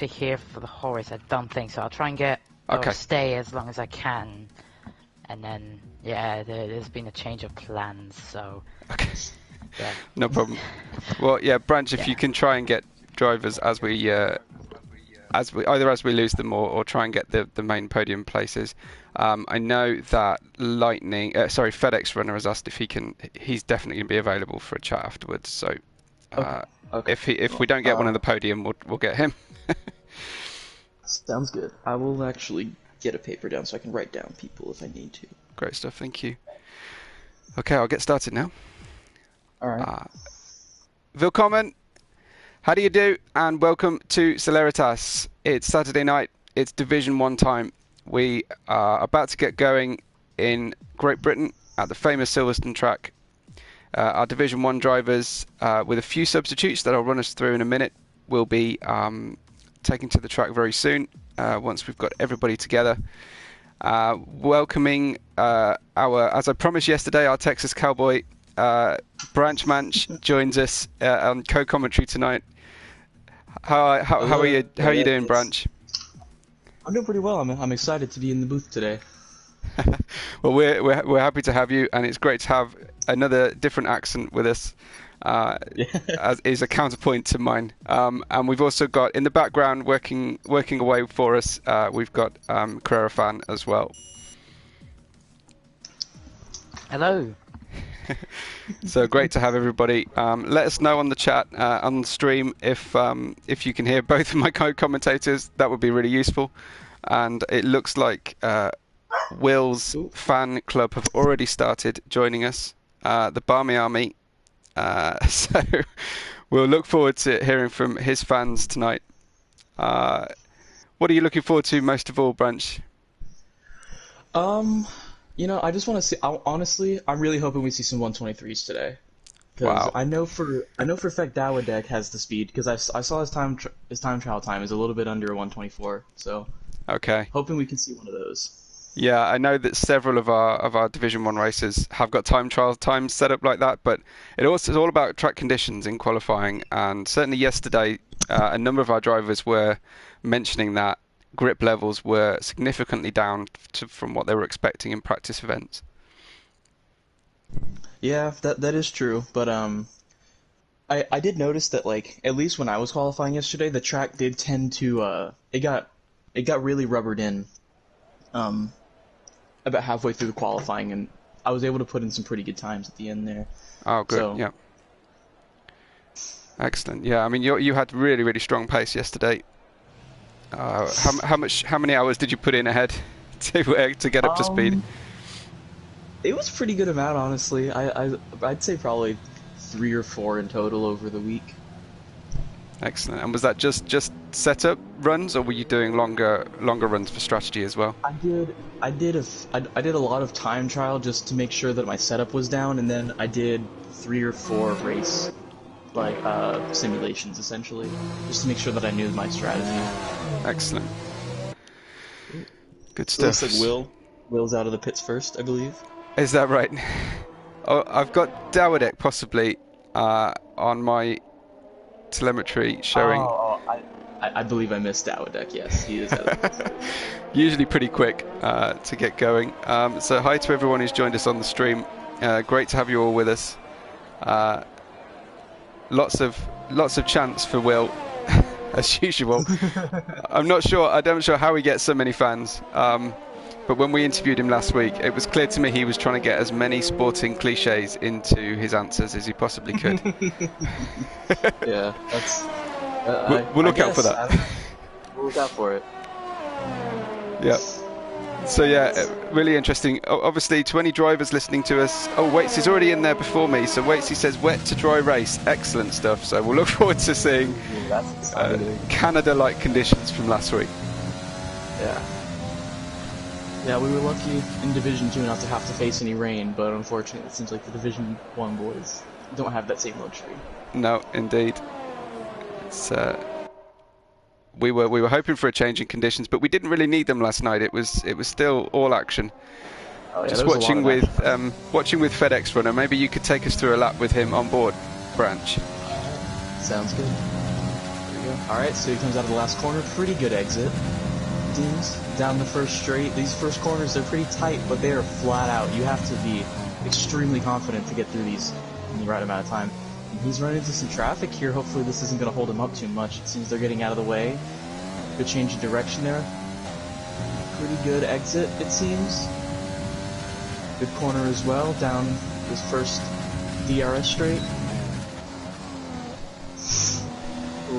here for the whole race. I don't think so. I'll try and get or stay as long as I can, and then there's been a change of plans. So yeah, no problem. Well, yeah, Branch, if you can try and get drivers as we lose them or try and get the main podium places. I know that FedEx runner has asked if he's definitely going to be available for a chat afterwards. So if we don't get one on the podium, we'll get him. Sounds good. I will actually get a paper down so I can write down people if I need to. Great stuff, thank you. Okay, I'll get started now. All right. Willkommen, how do you do? And welcome to Celeritas. It's Saturday night. It's Division 1 time. We are about to get going in Great Britain at the famous Silverstone track. Our Division 1 drivers, with a few substitutes that I'll run us through in a minute, will be taking to the track very soon once we've got everybody together. Welcoming as I promised yesterday, our Texas Cowboy, Branch Manch, joins us on co-commentary tonight. How are you? How are you doing, Branch? I'm doing pretty well. I'm excited to be in the booth today. Well, we're happy to have you, and it's great to have another different accent with us. As is a counterpoint to mine. And we've also got in the background working away for us. We've got Carrera Fan as well. Hello. So great to have everybody. Let us know on the chat on the stream if you can hear both of my co-commentators. That would be really useful. And it looks like Will's fan club have already started joining us. The Barmy Army. So we'll look forward to hearing from his fans tonight. What are you looking forward to most of all, Branch? I just want to see. Honestly, I'm really hoping we see some 123s today. Wow. I know for a fact Dawidek has the speed because I saw his time trial time is a little bit under a 124. So hoping we can see one of those. Yeah, I know that several of our Division 1 races have got time trial times set up like that, but it's all about track conditions in qualifying. And certainly yesterday, a number of our drivers were mentioning that grip levels were significantly down from what they were expecting in practice events. Yeah, that is true. But I did notice that, like, at least when I was qualifying yesterday, the track did tend to it got really rubbered in. About halfway through the qualifying, and I was able to put in some pretty good times at the end there. Oh, good. So, yeah. Excellent. Yeah, I mean, you had really, really strong pace yesterday. How many hours did you put in ahead to get up to speed? It was a pretty good amount, honestly. I'd say probably 3 or 4 in total over the week. Excellent. And was that just setup runs, or were you doing longer runs for strategy as well? I did a lot of time trial just to make sure that my setup was down, and then I did 3 or 4 race simulations essentially, just to make sure that I knew my strategy. Excellent. Good stuff. Looks like Will's out of the pits first, I believe. Is that right? Oh, I've got Dawidek possibly on my telemetry showing. I believe I missed Dawidek. Yes, he is out of the pits. Usually pretty quick to get going. So hi to everyone who's joined us on the stream. Great to have you all with us. Lots of chance for Will, as usual. I'm not sure how he gets so many fans. But when we interviewed him last week, it was clear to me he was trying to get as many sporting cliches into his answers as he possibly could. Yeah, that's. We'll look out for that. We'll look out for it. Yeah. So yeah, really interesting. Obviously, to any drivers listening to us, Waits is already in there before me. So Waits, he says wet to dry race, excellent stuff. So we'll look forward to seeing Canada-like conditions from last week. Yeah. Yeah, we were lucky in Division 2 not to have to face any rain, but unfortunately, it seems like the Division 1 boys don't have that same luxury. No, indeed. It's we were hoping for a change in conditions, but we didn't really need them last night. It was still all action. Oh, yeah, just watching with FedEx Runner. Maybe you could take us through a lap with him on board, Branch. Sounds good. Alright, so he comes out of the last corner. Pretty good exit. Seems down the first straight. These first corners, they're pretty tight, but they are flat out. You have to be extremely confident to get through these in the right amount of time. And he's running into some traffic here. Hopefully this isn't going to hold him up too much. It seems they're getting out of the way. Good change of direction there. Pretty good exit, it seems. Good corner as well, down this first DRS straight.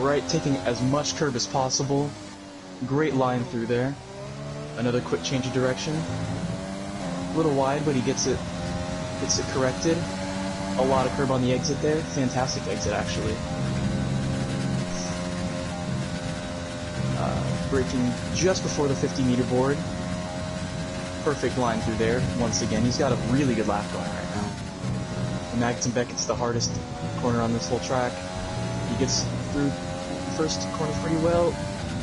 Right, taking as much curb as possible. Great line through there. Another quick change of direction. A little wide, but he gets it corrected. A lot of curb on the exit there. Fantastic exit, actually. Braking just before the 50-meter board. Perfect line through there. Once again, he's got a really good lap going right now. And Magnussen Beckett's the hardest corner on this whole track. He gets through the first corner pretty well.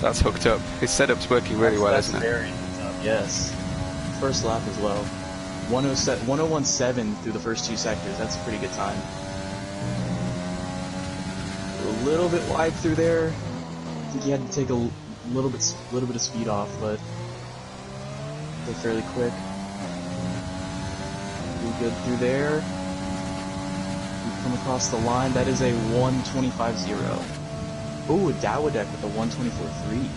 That's hooked up. His setup's working really well, isn't it? That's very hooked up, yes. First lap as well. 101.7 through the first two sectors. That's a pretty good time. A little bit wide through there. I think he had to take a little bit of speed off, but they're fairly quick. Pretty good through there. We come across the line. That is a 125.0. Ooh, a Dowodek with a 124.3.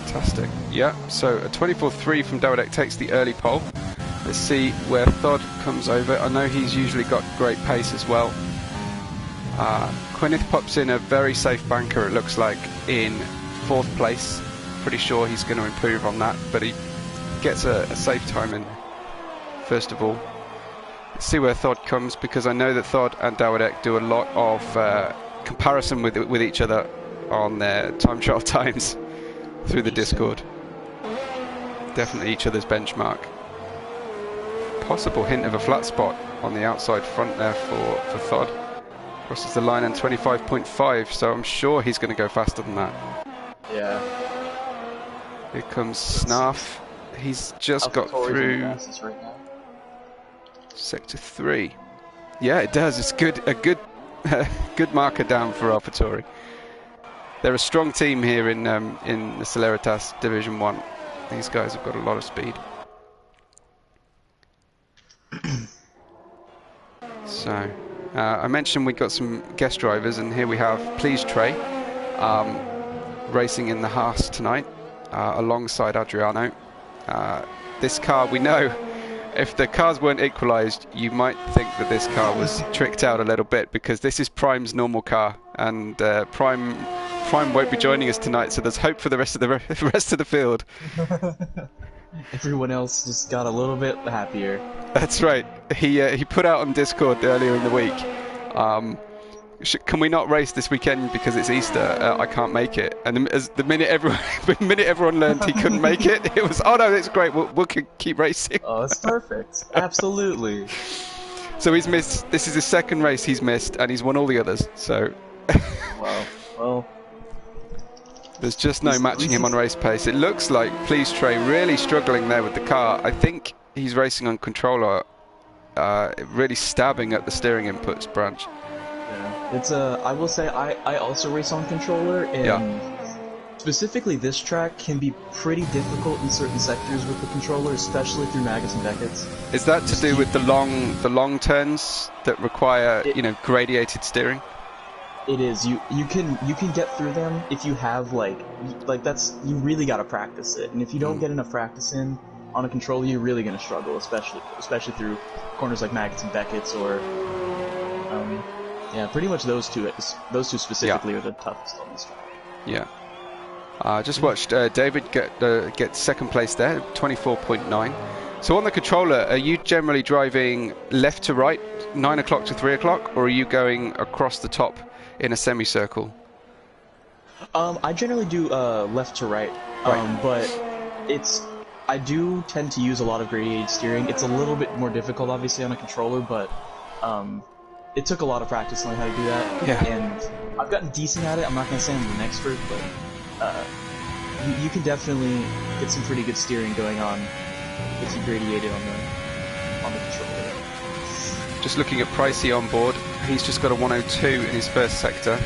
Fantastic. Yeah, so a 24.3 from Dowodek takes the early pole. Let's see where Thod comes over. I know he's usually got great pace as well. Quinith pops in a very safe banker, it looks like, in 4th place. Pretty sure he's going to improve on that, but he gets a safe time in first of all. Let's see where Thod comes, because I know that Thod and Dowodek do a lot of comparison with each other on their time trial times through the Discord. Definitely each other's benchmark. Possible hint of a flat spot on the outside front there for Thod. Crosses the line in 25.5, so I'm sure he's going to go faster than that. Yeah. Here comes Snarf. He's just got through right now. sector 3. Yeah, it does. It's a good good marker down for AlphaTauri. They're a strong team here in the Celeritas Division 1. These guys have got a lot of speed. So, I mentioned we got some guest drivers, and here we have Please Trey racing in the Haas tonight alongside Adriano. This car, we know, if the cars weren't equalised, you might think that this car was tricked out a little bit, because this is Prime's normal car, and Prime won't be joining us tonight, so there's hope for the rest of the field. Everyone else just got a little bit happier. That's right. He put out on Discord earlier in the week, can we not race this weekend because it's Easter? I can't make it. And the minute everyone learned he couldn't make it, it was, oh no, it's great. We'll keep racing. Oh, it's perfect. Absolutely. So he's missed. This is his second race he's missed, and he's won all the others. So. Wow. Well. There's just no matching him on race pace. It looks like Please Trey really struggling there with the car. I think he's racing on controller, really stabbing at the steering inputs branch. Yeah. It's I will say I also race on controller, and specifically this track can be pretty difficult in certain sectors with the controller, especially through Magnussen Beckett's. Is that to do with the long turns that require gradiated steering? It is. You can get through them if you have like that's, you really gotta practice it, and if you don't get enough practice in on a controller, you're really gonna struggle, especially through corners like Magnussen Beckett's or yeah, pretty much those two specifically are the toughest on this track. Yeah. Just watched David get second place there, 24.9. So on the controller, are you generally driving left to right, 9 o'clock to 3 o'clock, or are you going across the top in a semicircle? I generally do left to right, but I do tend to use a lot of gradiated steering. It's a little bit more difficult, obviously, on a controller, but it took a lot of practice knowing how to do that. Yeah. And I've gotten decent at it. I'm not going to say I'm an expert, but you can definitely get some pretty good steering going on if you gradiate it on the controller. Just looking at Pricey on board, he's just got a 102 in his first sector.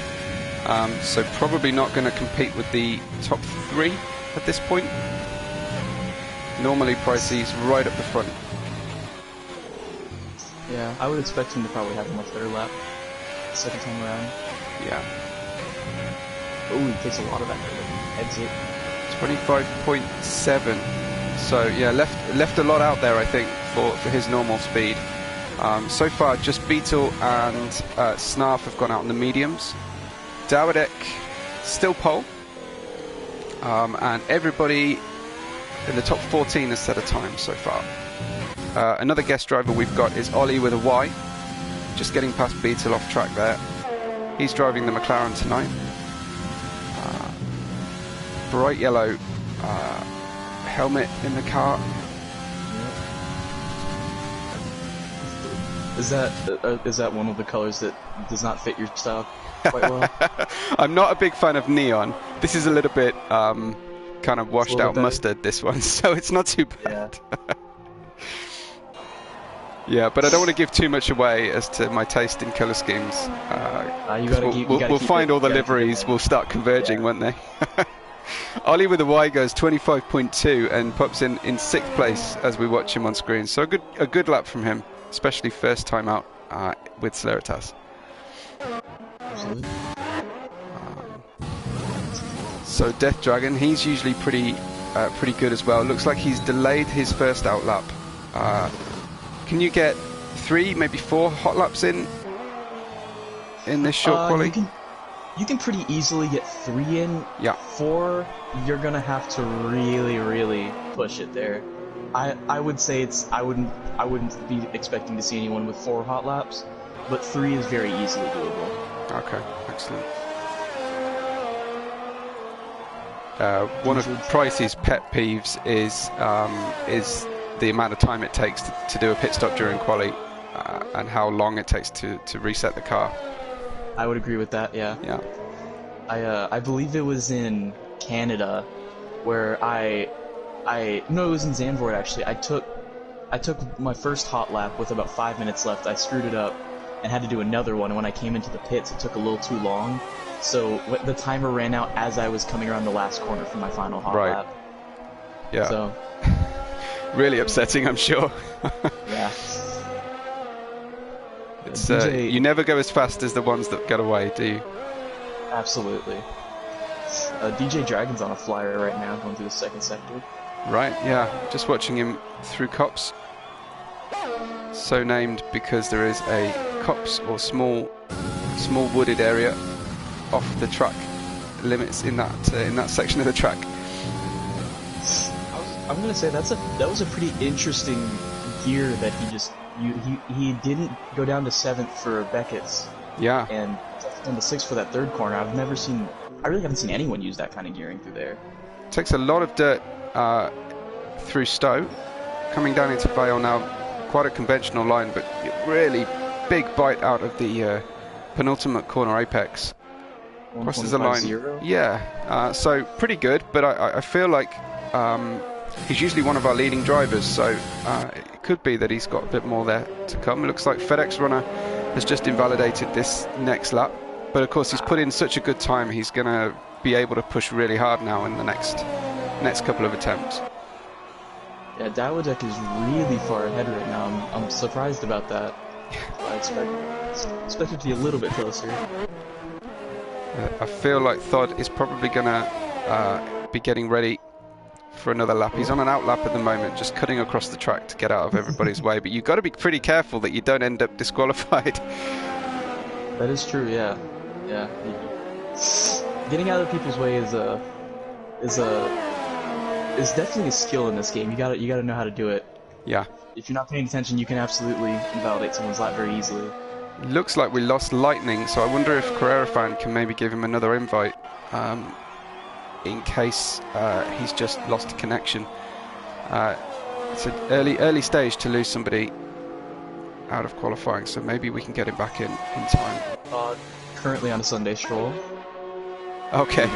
so probably not going to compete with the top 3 at this point. Normally Pricey's right up the front. Yeah, I would expect him to probably have a much better lap second time around. Yeah. Oh, he takes a lot of that exit. 25.7. So yeah, left a lot out there, I think, for his normal speed. So far, just Beetle and Snarf have gone out on the mediums. Dawadek still pole, and everybody in the top 14 has set a time so far. Another guest driver we've got is Ollie with a Y, just getting past Beetle off track there. He's driving the McLaren tonight. Bright yellow helmet in the car. Is that one of the colors that does not fit your style quite well? I'm not a big fan of neon. This is a little bit kind of washed out mustard, this one, so it's not too bad. Yeah. Yeah, but I don't want to give too much away as to my taste in colour schemes. We'll find all the liveries will start converging, won't they? Ollie with a Y goes 25.2 and pops in 6th place as we watch him on screen. So a good lap from him, especially first time out with Celeritas. Absolutely. So Death Dragon, he's usually pretty good as well. Looks like he's delayed his first out lap. Can you get 3, maybe 4 hot laps in this short quali? You can pretty easily get 3 in. Yeah. 4, you're gonna have to really push it there. I would say I wouldn't be expecting to see anyone with 4 hot laps, but 3 is very easily doable. Okay, excellent. One of Pricey's pet peeves is the amount of time it takes to do a pit stop during quali, and how long it takes to reset the car. I would agree with that, yeah. Yeah. I believe it was in Canada where no, it was in Zandvoort actually. I took my first hot lap with about 5 minutes left. I screwed it up and had to do another one, and when I came into the pits it took a little too long. So the timer ran out as I was coming around the last corner for my final hot lap. Yeah. So really upsetting, I'm sure. Yeah. It's you never go as fast as the ones that get away, do you? Absolutely. DJ Dragon's on a flyer right now, going through the second sector. Right, yeah. Just watching him through Cops. So named because there is a Cops or small wooded area off the track limits in that section of the track. I'm gonna say that was a pretty interesting gear that he didn't go down to 7th for Beckett's. Yeah. And down to 6th for that third corner. I really haven't seen anyone use that kind of gearing through there. Takes a lot of dirt through Stowe, coming down into Vale now. Quite a conventional line, but really big bite out of the penultimate corner apex. Crosses the line. 0? Yeah. So pretty good, but I feel like he's usually one of our leading drivers, so it could be that he's got a bit more there to come. It looks like FedEx Runner has just invalidated this next lap, but of course he's put in such a good time, he's going to be able to push really hard now in the next couple of attempts. Yeah, Dawadek is really far ahead right now. I'm surprised about that. I expect it to be a little bit closer. I feel like Thod is probably going to be getting ready for another lap. He's on an out lap at the moment, just cutting across the track to get out of everybody's way, but you've got to be pretty careful that you don't end up disqualified. That is true, yeah. Getting out of people's way is definitely a skill in this game. You gotta know how to do it. Yeah. If you're not paying attention, you can absolutely invalidate someone's lap very easily. Looks like we lost Lightning, so I wonder if Carrera fan can maybe give him another invite in case he's just lost connection. It's an early stage to lose somebody out of qualifying, so maybe we can get him back in time. Currently on a Sunday stroll. Okay.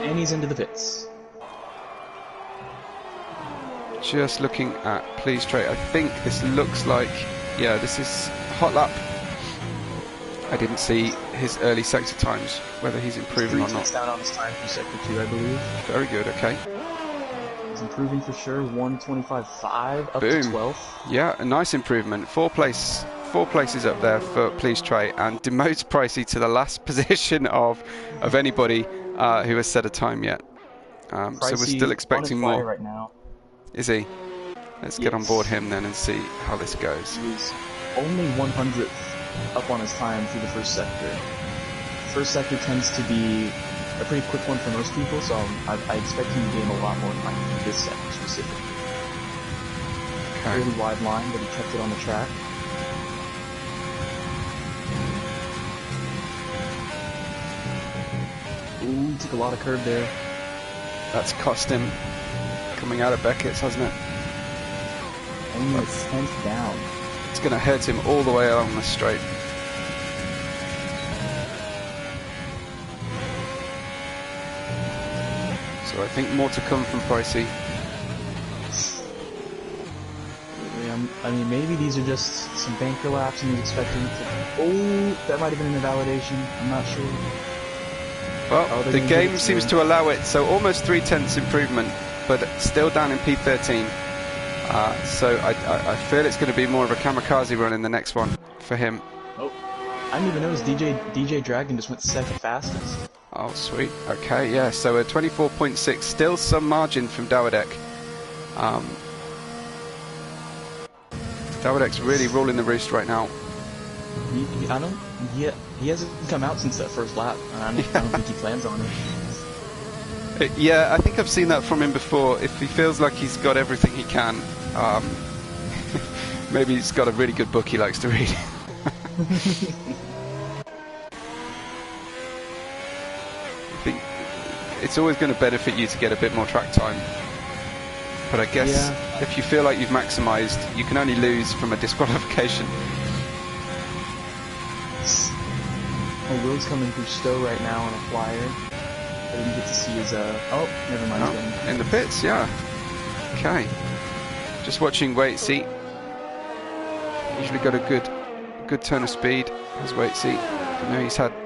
And he's into the pits. Just looking at Please Trade, I think this looks like, yeah, this is hot lap. I didn't see his early sector times, whether he's improving or not. Down on his time for sector 2, I believe. Very good, okay. He's improving for sure, 125.5 up Boom. to 12th. Yeah, a nice improvement. Four places up there for Please Trey, and demotes Pricey to the last position of anybody who has set a time yet. So we're still expecting more. Right now. Is he? Let's get on board him then and see how this goes. He's only 100th up on his time through the first sector. First sector tends to be a pretty quick one for most people, so I expect him to gain a lot more time in this sector specifically. Okay. Really wide line, but he kept it on the track. Ooh, took a lot of curve there. That's cost him coming out of Beckett's, hasn't it? Only 10th down. It's going to hurt him all the way along the straight. So I think more to come from Pricey. I mean, maybe these are just some banker laps and he's expecting to... Oh, that might have been an invalidation. I'm not sure. Well, the game seems to allow it, so almost 3/10 improvement, but still down in P13. So I feel it's going to be more of a kamikaze run in the next one for him. Oh, I didn't even notice DJ Dragon just went second fastest. Oh, sweet. Okay, yeah, so a 24.6, still some margin from Dawadek. Dawadek's really ruling the roost right now. He hasn't come out since that first lap. I don't think he plans on it. Yeah, I think I've seen that from him before. If he feels like he's got everything he can, maybe he's got a really good book he likes to read. I think it's always going to benefit you to get a bit more track time. But I guess if you feel like you've maximised, you can only lose from a disqualification. Oh, Will's coming through Stowe right now on a flyer. I didn't get to see his, oh, never mind. Oh, in the pits, yeah. Okay. Just watching Waitsy. Usually got a good turn of speed, has Waitsy. I know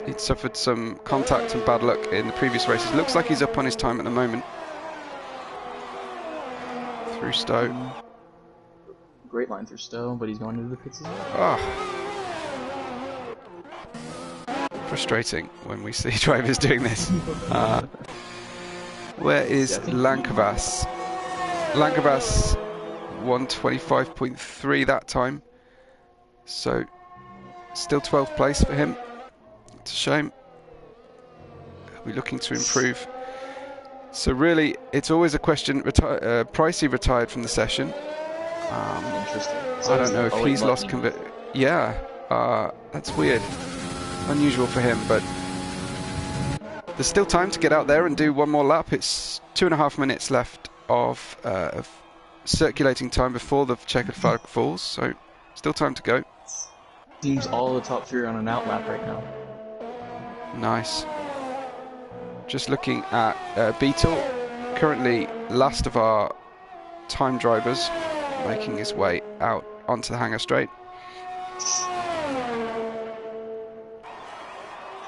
he'd suffered some contact and bad luck in the previous races. Looks like he's up on his time at the moment. Through Stowe. Great line through Stowe, but he's going into the pits as well. Oh. Frustrating when we see drivers doing this. Where is Lankavas? Lankavas 125.3 that time. So still 12th place for him. It's a shame. We're looking to improve. So really, it's always a question. Pricey retired from the session. Interesting. I don't know if he's lost Yeah, that's weird. Unusual for him, but there's still time to get out there and do one more lap. It's 2.5 minutes left of circulating time before the checkered flag falls, so still time to go. Seems all the top three are on an out lap right now. Nice. Just looking at Beetle, currently last of our time drivers, making his way out onto the hangar straight.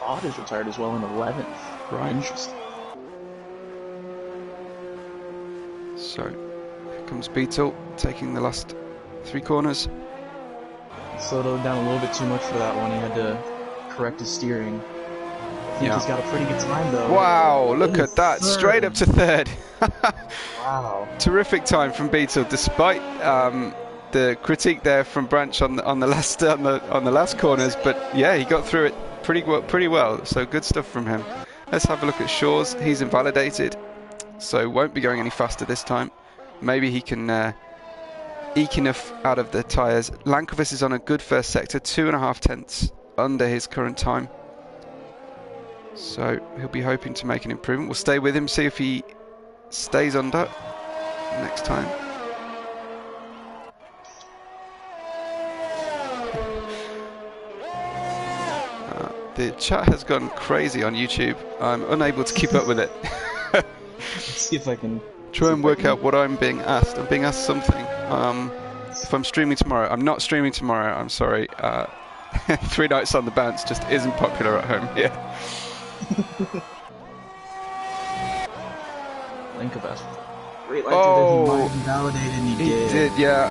Odd is retired as well in 11th. Right. Interesting. So, here comes Beetle, taking the last 3 corners. He slowed down a little bit too much for that one. He had to correct his steering. I think he's got a pretty good time though. Wow, look at that, straight up to 3rd. Wow. Terrific time from Beetle, despite the critique there from Branch on the last corners, but yeah, he got through it pretty well, so good stuff from him. Let's have a look at Shaw's. He's invalidated, so won't be going any faster this time. Maybe he can eke enough out of the tyres. Lankovis is on a good first sector, 2.5 tenths under his current time, so he'll be hoping to make an improvement. We'll stay with him, see if he stays under next time. The chat has gone crazy on YouTube. I'm unable to keep up with it. Let's see if I can try and work out what I'm being asked. I'm being asked something. If I'm streaming tomorrow. I'm not streaming tomorrow, I'm sorry. 3 nights on the bounce just isn't popular at home. Yeah. Linkovas. Great light through there. He might have invalidated, and he did. Yeah.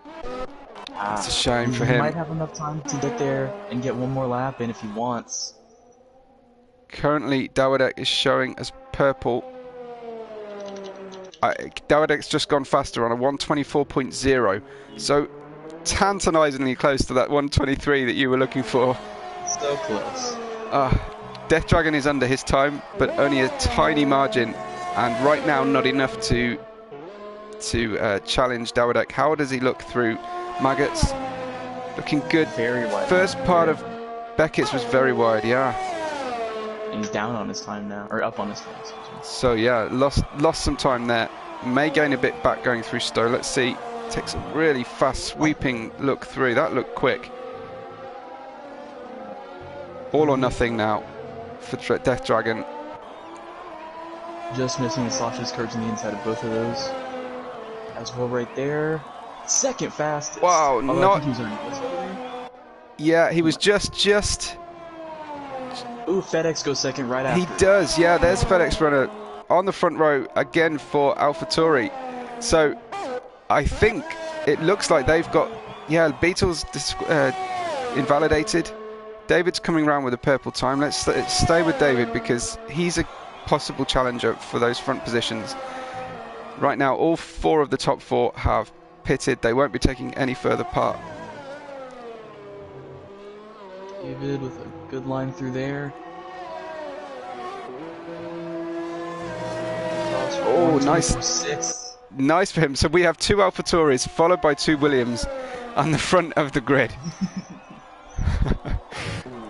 It's a shame for him. He might have enough time to get there and get one more lap in if he wants. Currently, Dawadek is showing as purple. Dawadek's just gone faster on a 124.0, so tantalizingly close to that 123 that you were looking for. So close. Death Dragon is under his time, but only a tiny margin, and right now not enough to challenge Dawadek. How does he look through Maggots? Looking good. Very wide. First part of Beckett's was very wide, yeah. And he's down on his time now, or up on his time. So yeah, lost some time there. May gain a bit back going through Stowe. Let's see. Takes a really fast sweeping look through. That looked quick. All or nothing now for Death Dragon. Just missing the Sasha's curves on the inside of both of those. As well right there. Second fastest. Wow, not... Yeah, he was just... Ooh, FedEx goes second right after. He does, yeah. There's FedEx runner on the front row again for AlphaTauri. So I think it looks like they've got... Yeah, Beetle's invalidated. David's coming around with a purple time. Let's stay with David because he's a possible challenger for those front positions. Right now, all 4 of the top 4 have pitted. They won't be taking any further part. David with a good line through there. Oh, nice. Nice for him. So we have 2 AlphaTauris followed by 2 Williams on the front of the grid.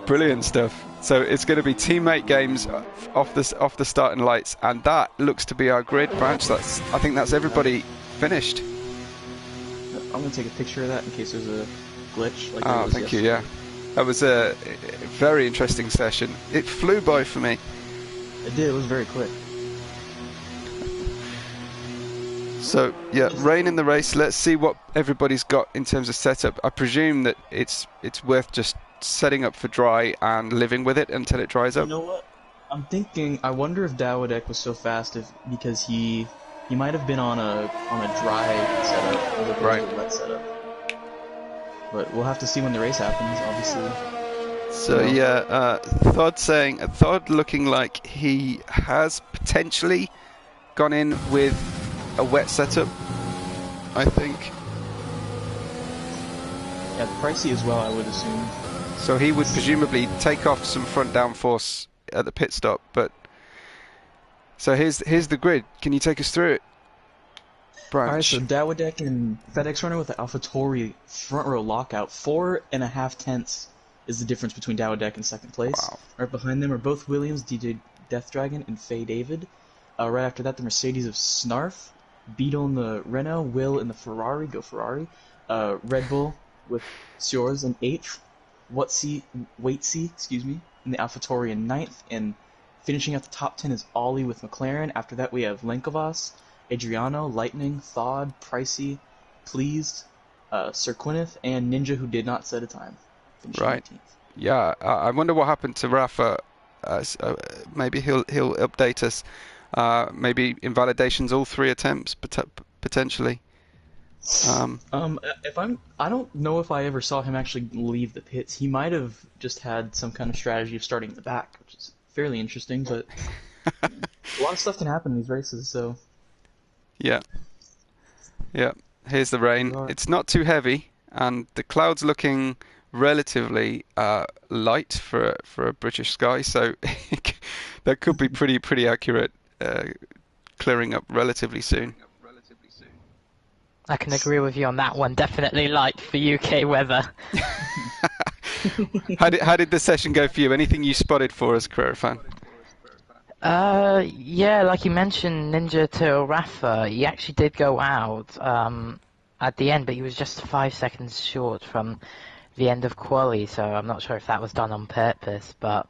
Brilliant stuff. So it's going to be teammate games off the starting lights, and that looks to be our grid branch. I think that's everybody finished. I'm going to take a picture of that in case there's a glitch. Like thank you. Yeah, that was a very interesting session. It flew by for me. It did. It was very quick. So yeah, rain in the race. Let's see what everybody's got in terms of setup. I presume that it's worth just setting up for dry and living with it until it dries up. You know what? I'm thinking. I wonder if Dawadek was so fast because he might have been on a dry setup as opposed to a wet setup. But we'll have to see when the race happens, obviously. So yeah, Thod looking like he has potentially gone in with a wet setup, I think. Yeah, pricey as well, I would assume. So he would presumably take off some front downforce at the pit stop, but... So here's the grid. Can you take us through it? Branch. Alright, so Dawadek and FedEx runner with the AlphaTauri front row lockout. 4.5 tenths is the difference between Dawadek and second place. Wow. Right behind them are both Williams, DJ Death Dragon, and Faye David. Right after that, the Mercedes of Snarf, Beetle in the Renault, Will in the Ferrari, go Ferrari. Red Bull with Sjors in 8th. Waitsy, in the AlphaTauri in 9th, and finishing at the top 10 is Ollie with McLaren. After that, we have Lenkovas, Adriano, Lightning, Thod, Pricey, Pleased, Sir Quineth, and Ninja, who did not set a time. Right. 19th. Yeah, I wonder what happened to Rafa. Maybe he'll update us. Maybe invalidations all 3 attempts potentially. I don't know if I ever saw him actually leave the pits. He might have just had some kind of strategy of starting in the back, which is fairly interesting, but a lot of stuff can happen in these races, so... Yeah. Here's the rain. It's not too heavy, and the clouds looking relatively light for a British sky, so that could be pretty accurate, clearing up relatively soon. I can agree with you on that one. Definitely light for UK weather. How did the session go for you? Anything you spotted for us, Carrera fan? Yeah, like you mentioned, Ninja to Rafa, he actually did go out at the end, but he was just 5 seconds short from the end of quali, so I'm not sure if that was done on purpose, but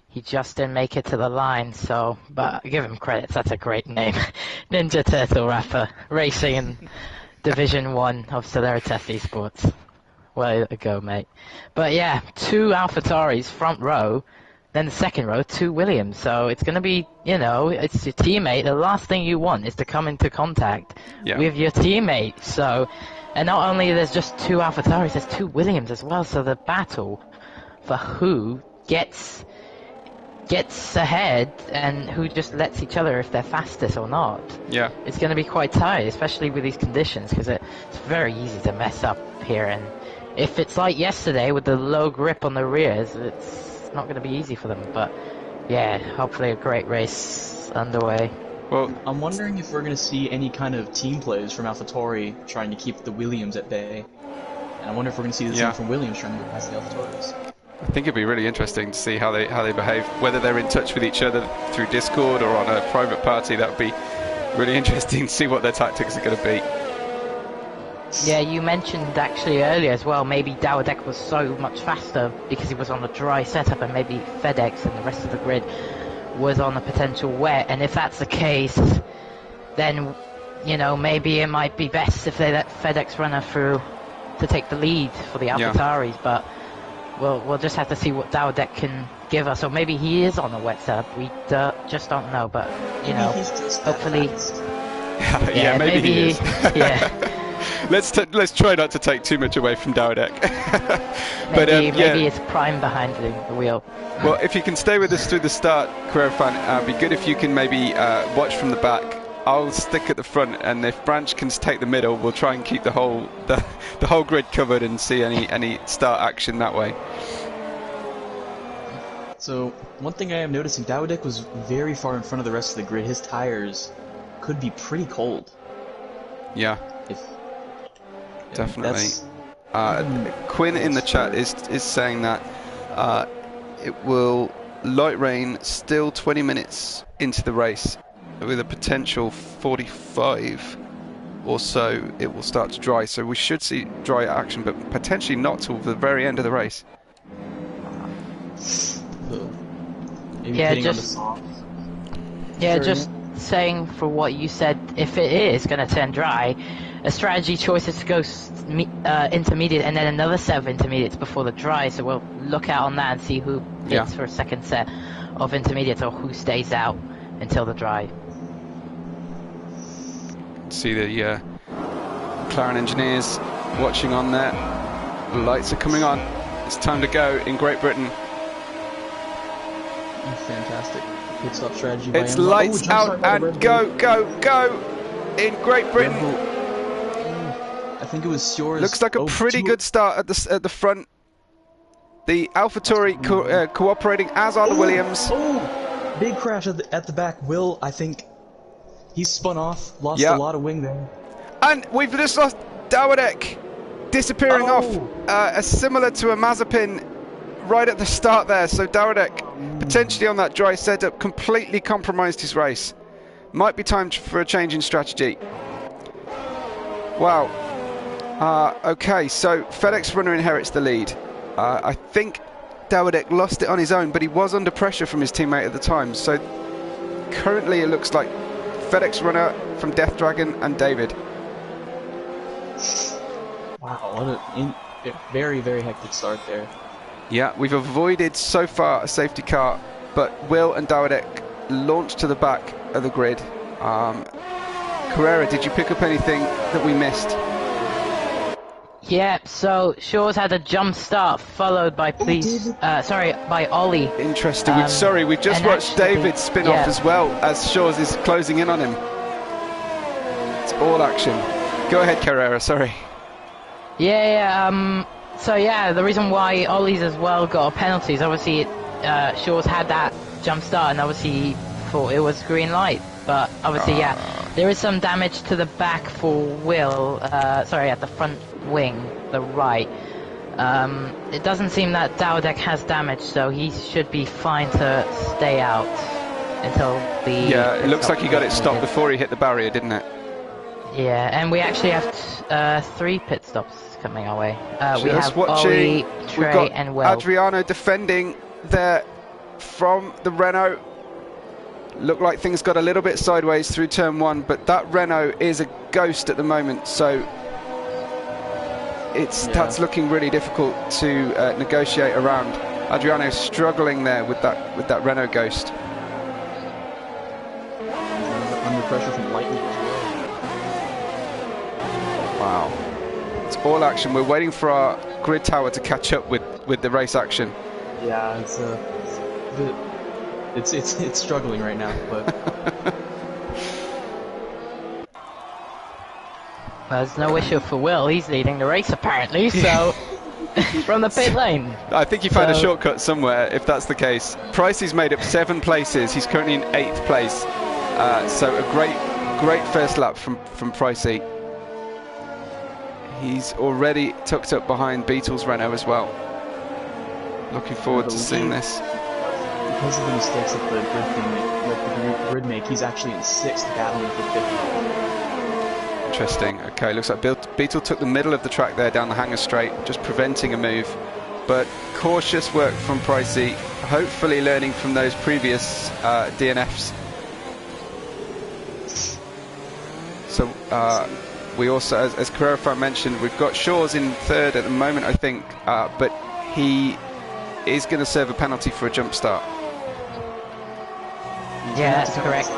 he just didn't make it to the line, so, but give him credit, that's a great name. Ninja Turtle Rafa, racing in Division 1 of Celeritas eSports. Way to go, mate. But yeah, two AlphaTauris front row, then the second row, two Williams. So it's going to be, it's your teammate. The last thing you want is to come into contact with your teammate. So, and not only there's just two AlphaTauris, there's two Williams as well. So the battle for who gets ahead and who just lets each other if they're fastest or not. Yeah. It's going to be quite tight, especially with these conditions, because it's very easy to mess up here. And if it's like yesterday with the low grip on the rears, it's not going to be easy for them. But yeah, hopefully a great race underway. Well, I'm wondering if we're going to see any kind of team plays from AlphaTauri trying to keep the Williams at bay. And I wonder if we're going to see the same from Williams trying to get past the AlphaTauris. I think it'd be really interesting to see how they behave, whether they're in touch with each other through Discord or on a private party. That would be really interesting to see what their tactics are going to be. Yeah, you mentioned actually earlier as well, maybe Dowdek was so much faster because he was on a dry setup, and maybe FedEx and the rest of the grid was on a potential wet. And if that's the case, then, maybe it might be best if they let FedEx runner through to take the lead for the AlphaTauris, but we'll just have to see what Dowdek can give us. Or maybe he is on a wet setup. We just don't know. But hopefully, yeah, maybe he is. Yeah. Let's try not to take too much away from Dowdek. But maybe it's Prime behind the wheel. Well, if you can stay with us through the start, Carrera fan, it'd be good if you can maybe watch from the back. I'll stick at the front, and if Branch can take the middle, we'll try and keep the whole grid covered and see any start action that way. So one thing I am noticing, Dowdek was very far in front of the rest of the grid. His tires could be pretty cold. Yeah, definitely. Quinn in the chat is saying that it will light rain still 20 minutes into the race, with a potential 45 or so it will start to dry, so we should see dry action, but potentially not till the very end of the race. Just saying for what you said, if it is going to turn dry, a strategy choice is to go intermediate and then another set of intermediates before the dry, so we'll look out on that and see who hits for a second set of intermediates or who stays out until the dry. See the McLaren engineers watching on there. The lights are coming on. It's time to go in Great Britain. Fantastic pit stop strategy. It's lights out and go in Great Britain. I think it was yours. Looks like a pretty good start at the front. The AlphaTauri cooperating, as are the Williams. Big crash at the back. Will, I think he's spun off, lost a lot of wing there. And we've just lost Dowdek, disappearing off, similar to a Mazepin right at the start there. So Dowdek, potentially on that dry setup, completely compromised his race. Might be time for a change in strategy. Wow. Okay, so FedEx runner inherits the lead. I think Dowdek lost it on his own, but he was under pressure from his teammate at the time. So currently it looks like FedEx runner from Death Dragon and David. Wow, what a very, very hectic start there. Yeah, we've avoided so far a safety car, but Will and Dowdek launched to the back of the grid. Carrera, did you pick up anything that we missed? Yeah, so Shaw's had a jump start followed by by Ollie. Interesting. We've just watched David spin off as well as Shaw's is closing in on him. It's all action. Go ahead, Carrera, sorry. So the reason why Ollie's as well got a penalty is obviously Shaw's had that jump start and obviously he thought it was green light. But obviously, there is some damage to the back for Will, at the front wing, the right. It doesn't seem that Dowdek has damage, so he should be fine to stay out until the... Yeah, it looks like he got it stopped before he hit the barrier, didn't it? Yeah, and we actually have 3 pit stops coming our way. We have watching. Ollie, Trey, and Will. Adriano defending there from the Renault. Looked like things got a little bit sideways through turn 1, but that Renault is a ghost at the moment, so that's looking really difficult to negotiate around. Adriano's struggling there with that Renault Ghost. Under pressure from Lightning as well. Wow. It's all action. We're waiting for our grid tower to catch up with the race action. Yeah, it's struggling right now, but There's no issue for Will. He's leading the race apparently. So from the pit lane. I think he found a shortcut somewhere. If that's the case, Pricey's made up 7 places. He's currently in 8th place. So a great first lap from Pricey. He's already tucked up behind Beetle's Renault as well. Looking forward to seeing this. Because of the mistakes that the grid make, he's actually in 6th battling for 5th. Interesting. Okay, looks like Beetle took the middle of the track there down the hangar straight, just preventing a move. But cautious work from Pricey, hopefully learning from those previous DNFs. So we also, as Carrera mentioned, we've got Shaw's in 3rd at the moment, I think, but he is going to serve a penalty for a jump start. Yeah, that's correct.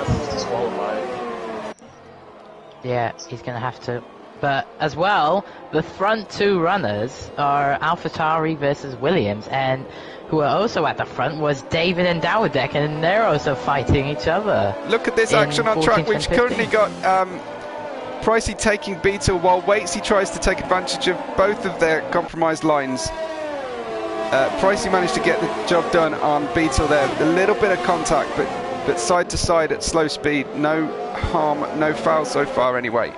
Yeah, he's going to have to. But as well, the front 2 runners are AlphaTauri versus Williams, and who are also at the front was David and Dowdek, and they're also fighting each other. Look at this action on track, which currently got Pricey taking Beetle, while Watesy tries to take advantage of both of their compromised lines. Pricey managed to get the job done on Beetle there. A little bit of contact, but side to side at slow speed. No harm, no foul so far anyway.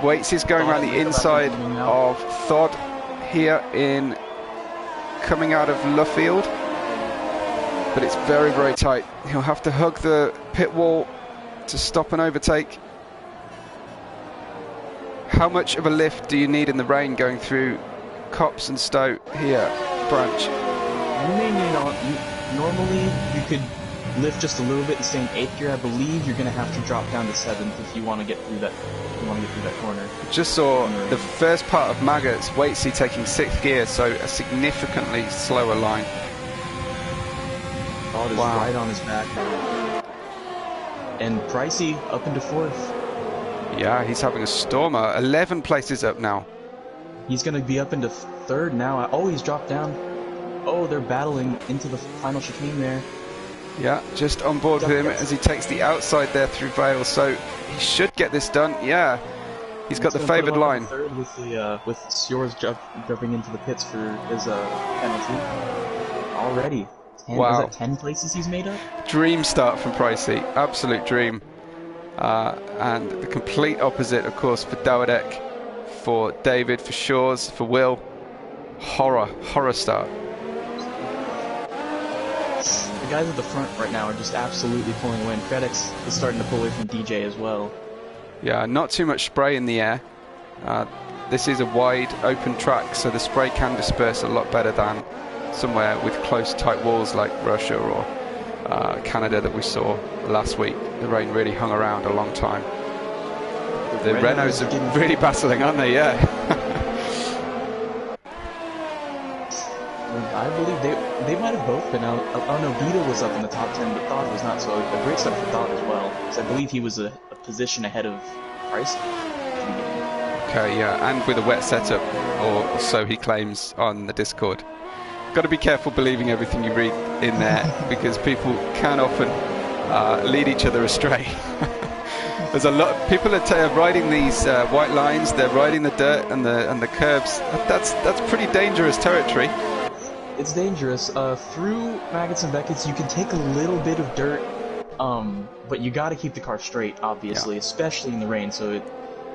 Waits is going around the inside of Thod here coming out of Luffield. But it's very, very tight. He'll have to hug the pit wall to stop an overtake. How much of a lift do you need in the rain going through Copse and Stowe here, Branch? You may need normally you could lift just a little bit and stay in 8th gear. I believe you're going to have to drop down to 7th if you want to get through that. Corner. Just saw the first part of Maggots, Watesy taking 6th gear, so a significantly slower line. Thought is right on his back now. And Pricey up into 4th. Yeah, he's having a stormer. 11 places up now. He's going to be up into 3rd now. Oh, he's dropped down. Oh, they're battling into the final chicane there. Yeah, just on board with him as he takes the outside there through Vale, so he should get this done. Yeah, he's got the favoured line. 3rd with Shores jumping into the pits for his penalty. Already. Wow. Is that 10 places he's made up? Dream start from Pricey, absolute dream. And the complete opposite, of course, for Dowdek, for David, for Shores, for Will. Horror start. The guys at the front right now are just absolutely pulling away, and FedEx is starting to pull away from DJ as well. Yeah, not too much spray in the air. This is a wide open track, so the spray can disperse a lot better than somewhere with close tight walls like Russia or Canada that we saw last week. The rain really hung around a long time. The Renaults are really battling, aren't they? Yeah. I believe they might have both been out. Oh no, Beetle was up in the top 10, but Thod was not, so a great start for Thod as well. Because I believe he was a position ahead of Price. Okay, yeah, and with a wet setup, or so he claims on the Discord. Got to be careful believing everything you read in there, because people can often lead each other astray. There's a lot of people that are riding these white lines. They're riding the dirt and the curbs. That's pretty dangerous territory. It's dangerous. Through Maggots and Beckett's, you can take a little bit of dirt, but you got to keep the car straight, obviously, especially in the rain. So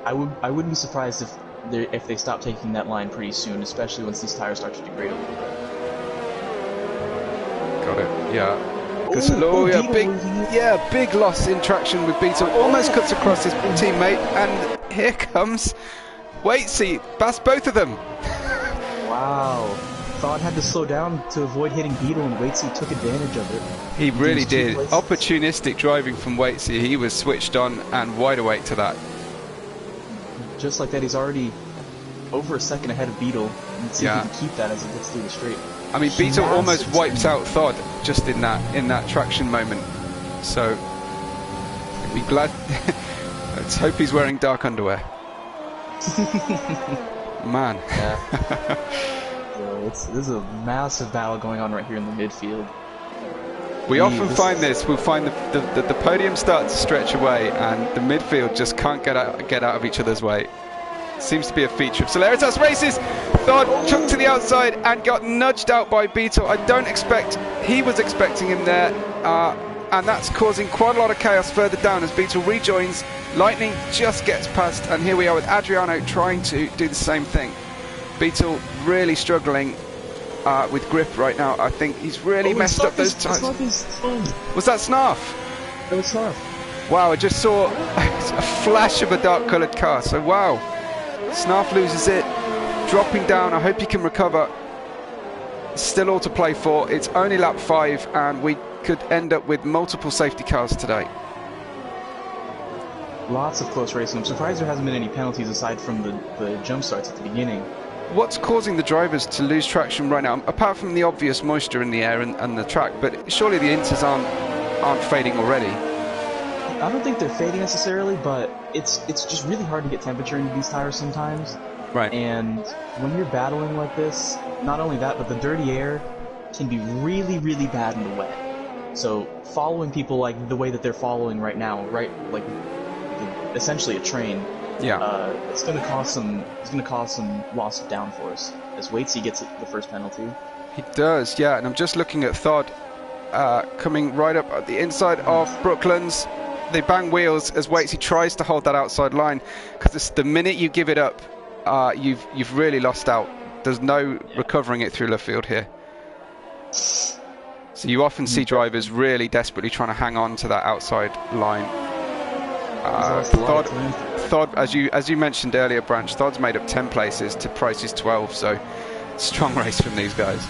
I wouldn't be surprised if they stop taking that line pretty soon, especially once these tires start to degrade a little bit. Got it. Yeah. Big loss in traction with Beetle. Almost cuts across his teammate, and here comes Watesy. Past both of them. Wow. Thought had to slow down to avoid hitting Beetle, and Watesy took advantage of it. He really did. Opportunistic driving from Watesy. He was switched on and wide awake to that. Just like that, he's already over a second ahead of Beetle, and see if he can keep that as it gets through the straight. I mean, Beetle almost wiped out Thod just in that traction moment. So, I'd be glad. Let's hope he's wearing dark underwear. Man. This is a massive battle going on right here in the midfield. We often find this. We'll find the podium start to stretch away, and the midfield just can't get out of each other's way. Seems to be a feature of Celeritas races. Thod took to the outside and got nudged out by Beetle. I don't expect he was expecting him there, and that's causing quite a lot of chaos further down as Beetle rejoins. Lightning just gets past, and here we are with Adriano trying to do the same thing. Beetle really struggling with grip right now. I think he's really messed up those times. Was that Snarf? It was Snarf. Wow, I just saw a flash of a dark coloured car, so wow. Snarf loses it, dropping down. I hope he can recover. Still all to play for. It's only lap 5, and we could end up with multiple safety cars today. Lots of close racing. I'm surprised there hasn't been any penalties aside from the jump starts at the beginning. What's causing the drivers to lose traction right now, apart from the obvious moisture in the air and the track? But surely the inters aren't fading already. I don't think they're fading necessarily, but it's just really hard to get temperature into these tires sometimes. Right. And when you're battling like this, not only that, but the dirty air can be really, really bad in the wet. So following people like the way that they're following right now, right, like essentially a train. Yeah. It's gonna cause some loss of downforce as Waitsy gets the first penalty. He does, yeah. And I'm just looking at Thod coming right up at the inside of Brooklands. They bang wheels as Waitsy tries to hold that outside line, because the minute you give it up, you've really lost out. There's no recovering it through left field here. So you often see drivers really desperately trying to hang on to that outside line. Thod, as you mentioned earlier, Branch, Thod's made up 10 places to Price's 12, so strong race from these guys.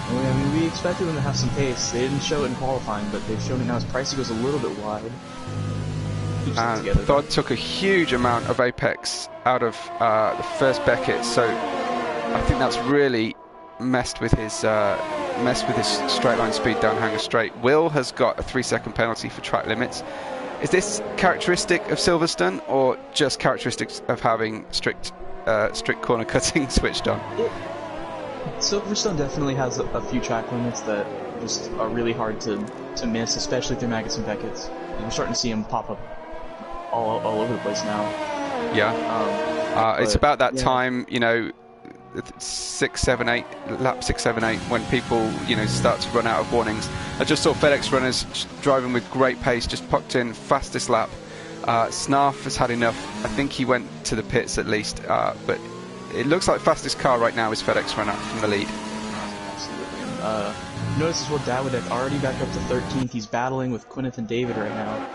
Well, I mean, we expected them to have some pace. They didn't show it in qualifying, but they've shown it now as Pricey goes a little bit wide. And Thod took a huge amount of apex out of the first Beckett, so I think that's really messed with his straight line speed down Hanger Straight. Will has got a 3-second penalty for track limits. Is this characteristic of Silverstone, or just characteristics of having strict corner cutting switched on? Silverstone definitely has a few track limits that just are really hard to miss, especially through Maggots and Beckett's. And we're starting to see them pop up all over the place now. Yeah. It's about that time, you know, 6, 7, 8, lap 6, 7, 8, when people, you know, start to run out of warnings. I just saw FedEx runners driving with great pace, just pucked in fastest lap. Snarf has had enough. I think he went to the pits at least, but it looks like fastest car right now is FedEx runner from the lead. Absolutely. Notice as well, Dawidek already back up to 13th. He's battling with Quineth and David right now.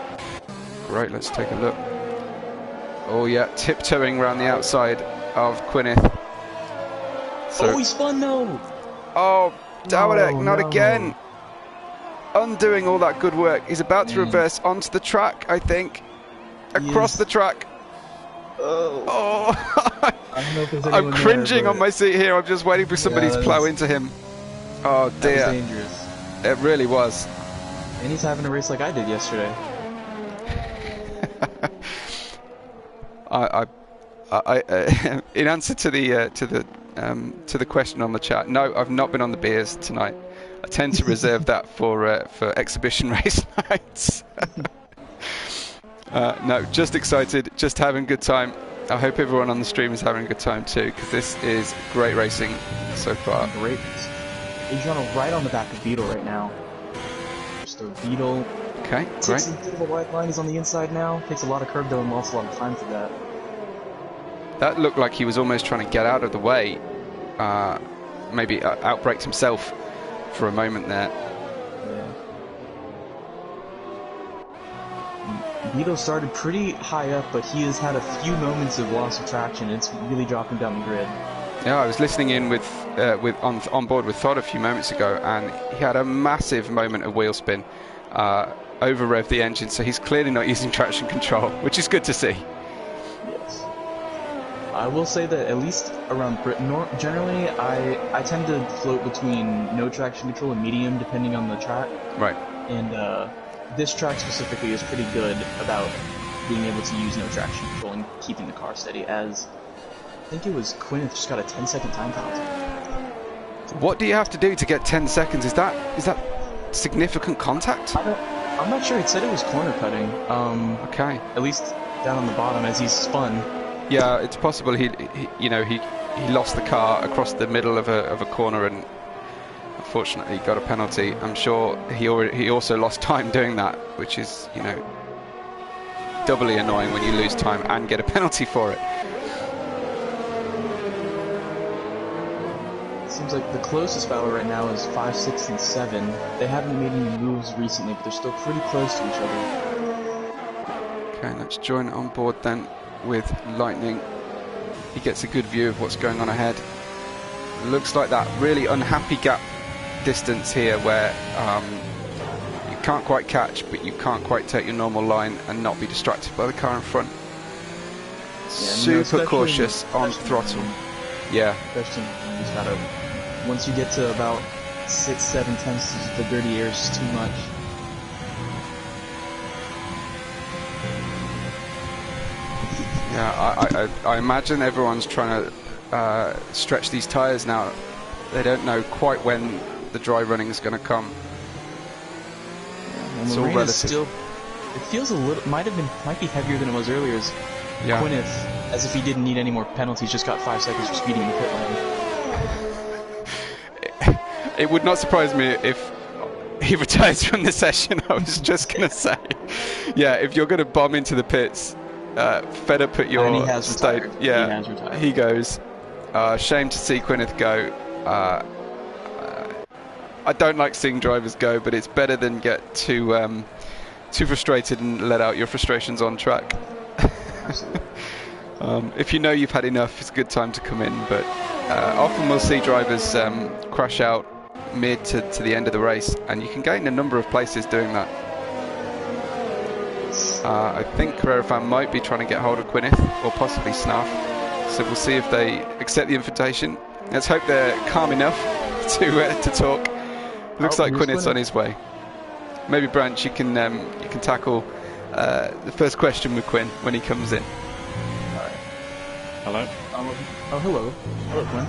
Right, let's take a look. Oh yeah, tiptoeing around the outside of Quineth. So, he spun though! Oh, Dawidek, not again! Undoing all that good work. He's about to reverse onto the track, I think. Across the track. Oh! I'm cringing on my seat here. I'm just waiting for somebody to plow into him. Oh dear. That was dangerous. It really was. And he's having a race like I did yesterday. In answer to the question on the chat, no, I've not been on the beers tonight. I tend to reserve that for exhibition race nights. No, just excited, just having a good time. I hope everyone on the stream is having a good time too, because this is great racing so far. Great. Adriano right on the back of Beetle right now. Just a Beetle. Okay, great. Takes a bit of a wide line. He's on the inside now. Takes a lot of curb though and lost a lot of time for that. That looked like he was almost trying to get out of the way. Maybe outbraked himself for a moment there. Beetle started pretty high up, but he has had a few moments of loss of traction. It's really dropping down the grid. Yeah, I was listening in on board with Thod a few moments ago, and he had a massive moment of wheel spin, over rev the engine. So he's clearly not using traction control, which is good to see. Yes. I will say that at least around generally, I tend to float between no traction control and medium depending on the track. Right. And this track specifically is pretty good about being able to use no traction control and keeping the car steady, as I think it was Quinn just got a 10-second time penalty. What do you have to do to get 10 seconds? Is that significant contact? I'm not sure. It said it was corner cutting. Okay. At least down on the bottom as he spun. Yeah, it's possible he lost the car across the middle of a corner and unfortunately got a penalty. I'm sure he also lost time doing that, which is, you know, doubly annoying when you lose time and get a penalty for it. Seems like the closest battle right now is 5, 6, and 7. They haven't made any moves recently, but they're still pretty close to each other. Okay, let's join on board then with Lightning. He gets a good view of what's going on ahead. Looks like that really unhappy gap distance here where you can't quite catch, but you can't quite take your normal line and not be distracted by the car in front. Super cautious on throttle. Yeah. Especially once you get to about 6, 7 tenths, the dirty air is too much. Yeah, I imagine everyone's trying to stretch these tyres now. They don't know quite when the dry running is going to come. Yeah, it's all relative. It feels a little, might be heavier than it was earlier. Yeah. Quinneth, as if he didn't need any more penalties, just got 5 seconds for speeding in the pit lane. It would not surprise me if he retires from the session. I was just going to say, yeah, if you're going to bomb into the pits, fed up at your state, yeah, he goes. Shame to see Quinneth go. I don't like seeing drivers go, but it's better than get too frustrated and let out your frustrations on track. If you know you've had enough, it's a good time to come in, but often we'll see drivers crash out mid to the end of the race, and you can gain a number of places doing that. I think Carrera Fan might be trying to get hold of Quinneth, or possibly Snuff, so we'll see if they accept the invitation. Let's hope they're calm enough to talk. Looks like Quinneth's on his way. Maybe Branch, you can tackle the first question with Quinn when he comes in. Hello. Oh, hello. Hello, Quinn.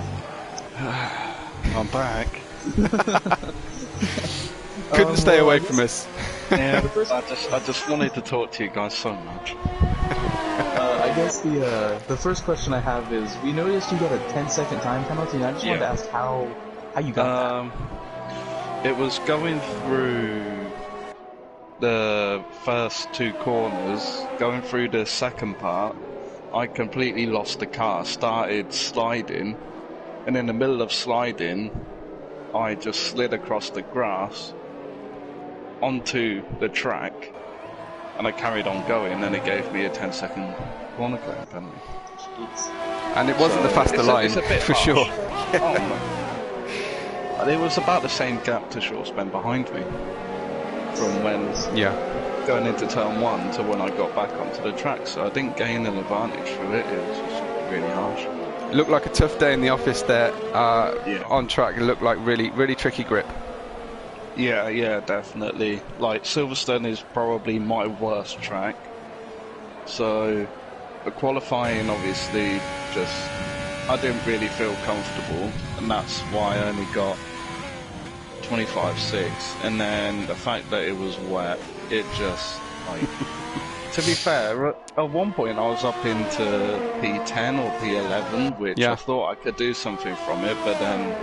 I'm back. Couldn't stay away from us. Yeah, I just wanted to talk to you guys so much. I guess the first question I have is, we noticed you got a 10-second time penalty, and I just wanted to ask how you got that. It was going through the first 2 corners, going through the second part. I completely lost the car, started sliding, and in the middle of sliding, I just slid across the grass onto the track, and I carried on going, and it gave me a 10-second corner cutting penalty. And it wasn't the faster line, it's a bit for harsh. sure. Oh, no. It was about the same gap to short spin behind me from when going into turn 1 to when I got back onto the track, so I didn't gain an advantage through it. It was just really harsh. It looked like a tough day in the office there. On track, it looked like really tricky grip. Yeah, definitely. Like, Silverstone is probably my worst track. So, the qualifying, obviously, I didn't really feel comfortable, and that's why I only got 25.6. And then the fact that it was wet, it just, like... To be fair, at one point I was up into P10 or P11, which I thought I could do something from it, but then,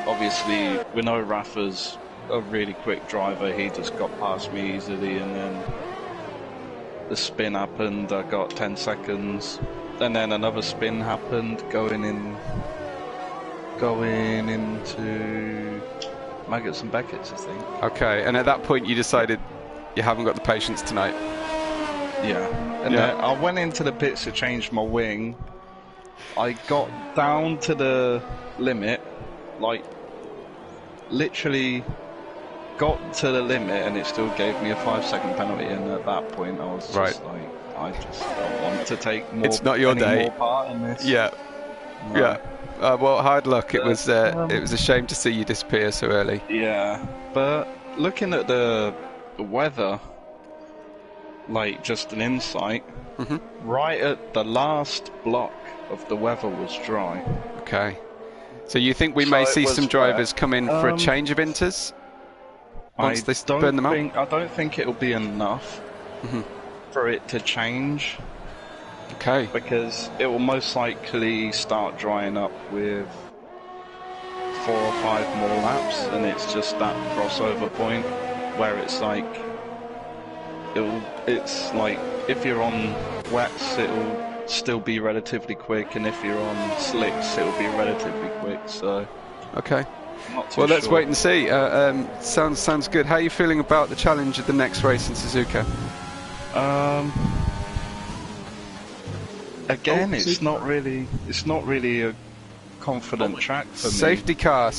obviously, we know Rafa's a really quick driver, he just got past me easily, and then the spin happened, I got 10 seconds, and then another spin happened, going into Maggots and Beckett's, I think. Okay, and at that point you decided you haven't got the patience tonight. Yeah, and then I went into the pits to change my wing. I got down to the limit, like literally got to the limit and it still gave me a 5-second penalty, and at that point I was just like, I just don't want to take more. It's not your day. More part in this. Yeah, No. yeah. Well, hard luck. It was a shame to see you disappear so early. Yeah, but looking at the weather, like just an insight, right at the last block of the weather was dry. Okay. So you think we may see some drivers come in for a change of inters once they burn them up? I don't think it'll be enough for it to change. Okay. Because it will most likely start drying up with 4 or 5 more laps, and it's just that crossover point where it's like if you're on wets, it'll still be relatively quick, and if you're on slicks, it'll be relatively quick. So okay. Not too well, let's sure. wait and see. Sounds good. How are you feeling about the challenge at the next race in Suzuka? Again, it's not really a confident track for me. Safety car.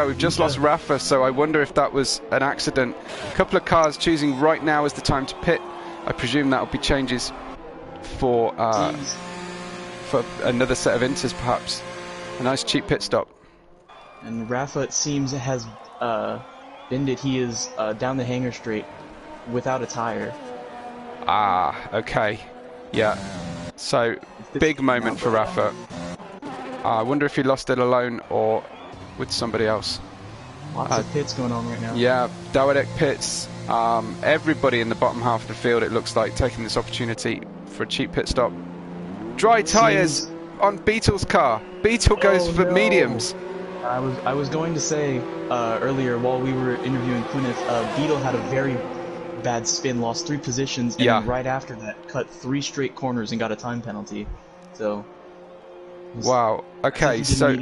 We've just lost Rafa, so I wonder if that was an accident. A couple of cars choosing right now is the time to pit. I presume that'll be changes for another set of inters, perhaps. A nice cheap pit stop. And Rafa, it seems, has bended. He is down the hangar straight without a tire. Ah, okay. Yeah. So, big moment for Rafa. I wonder if he lost it alone or with somebody else. Lots of pits going on right now. Yeah, Dawadek pits. Everybody in the bottom half of the field, it looks like, taking this opportunity for a cheap pit stop. Dry tyres on Beetle's car. Beetle goes for mediums. I was going to say earlier while we were interviewing Kunith, Beetle had a very bad spin, lost 3 positions, and then right after that cut 3 straight corners and got a time penalty. So wow. Okay, so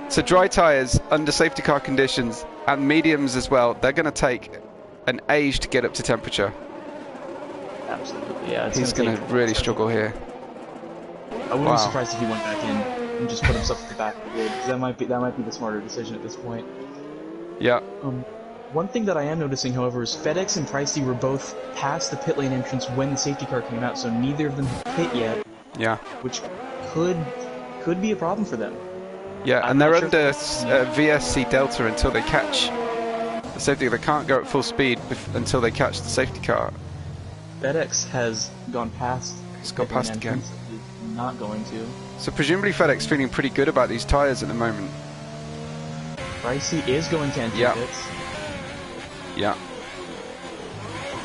so dry tyres under safety car conditions and mediums as well, they're going to take an age to get up to temperature. Absolutely, yeah. He's going to really struggle here. I wouldn't be surprised if he went back in and just put himself at the back of the grid, 'cause that might be the smarter decision at this point. Yeah. One thing that I am noticing, however, is FedEx and Pricey were both past the pit lane entrance when the safety car came out, so neither of them have pit yet. Yeah. Which could be a problem for them. Yeah, and they're under VSC Delta until they catch the safety car. They can't go at full speed until they catch the safety car. FedEx has gone past. It's gone past again. It's not going to. So presumably FedEx feeling pretty good about these tyres at the moment. Pricey is going to enter pits. Yeah.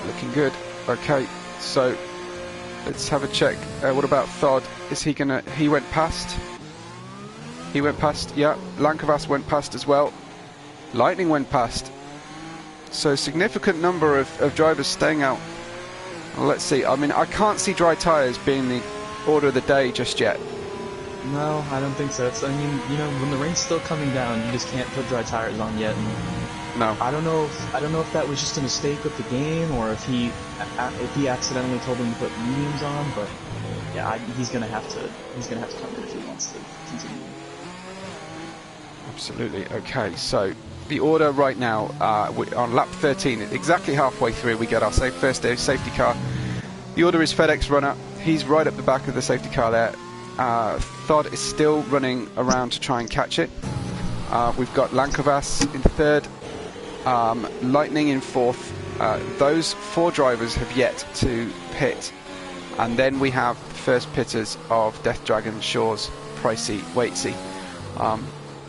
Looking good. Okay, so let's have a check. What about Thod? Is he gonna... He went past. He went past, yeah. Lankavas went past as well. Lightning went past. So significant number of drivers staying out. Well, let's see. I mean, I can't see dry tyres being the order of the day just yet. No, I don't think so. I mean, you know, when the rain's still coming down, you just can't put dry tires on yet. No. I don't know if that was just a mistake with the game, or if he accidentally told them to put mediums on. But yeah, he's gonna have to come in if he wants to continue. Absolutely. Okay, so the order right now, on lap 13, exactly halfway through, we get our first safety car. The order is FedEx runner. He's right up the back of the safety car there. Thod is still running around to try and catch it. We've got Lankavas in third, Lightning in fourth. Those 4 drivers have yet to pit. And then we have the first pitters of Death Dragon, Shaw's, Pricey, Waitsy.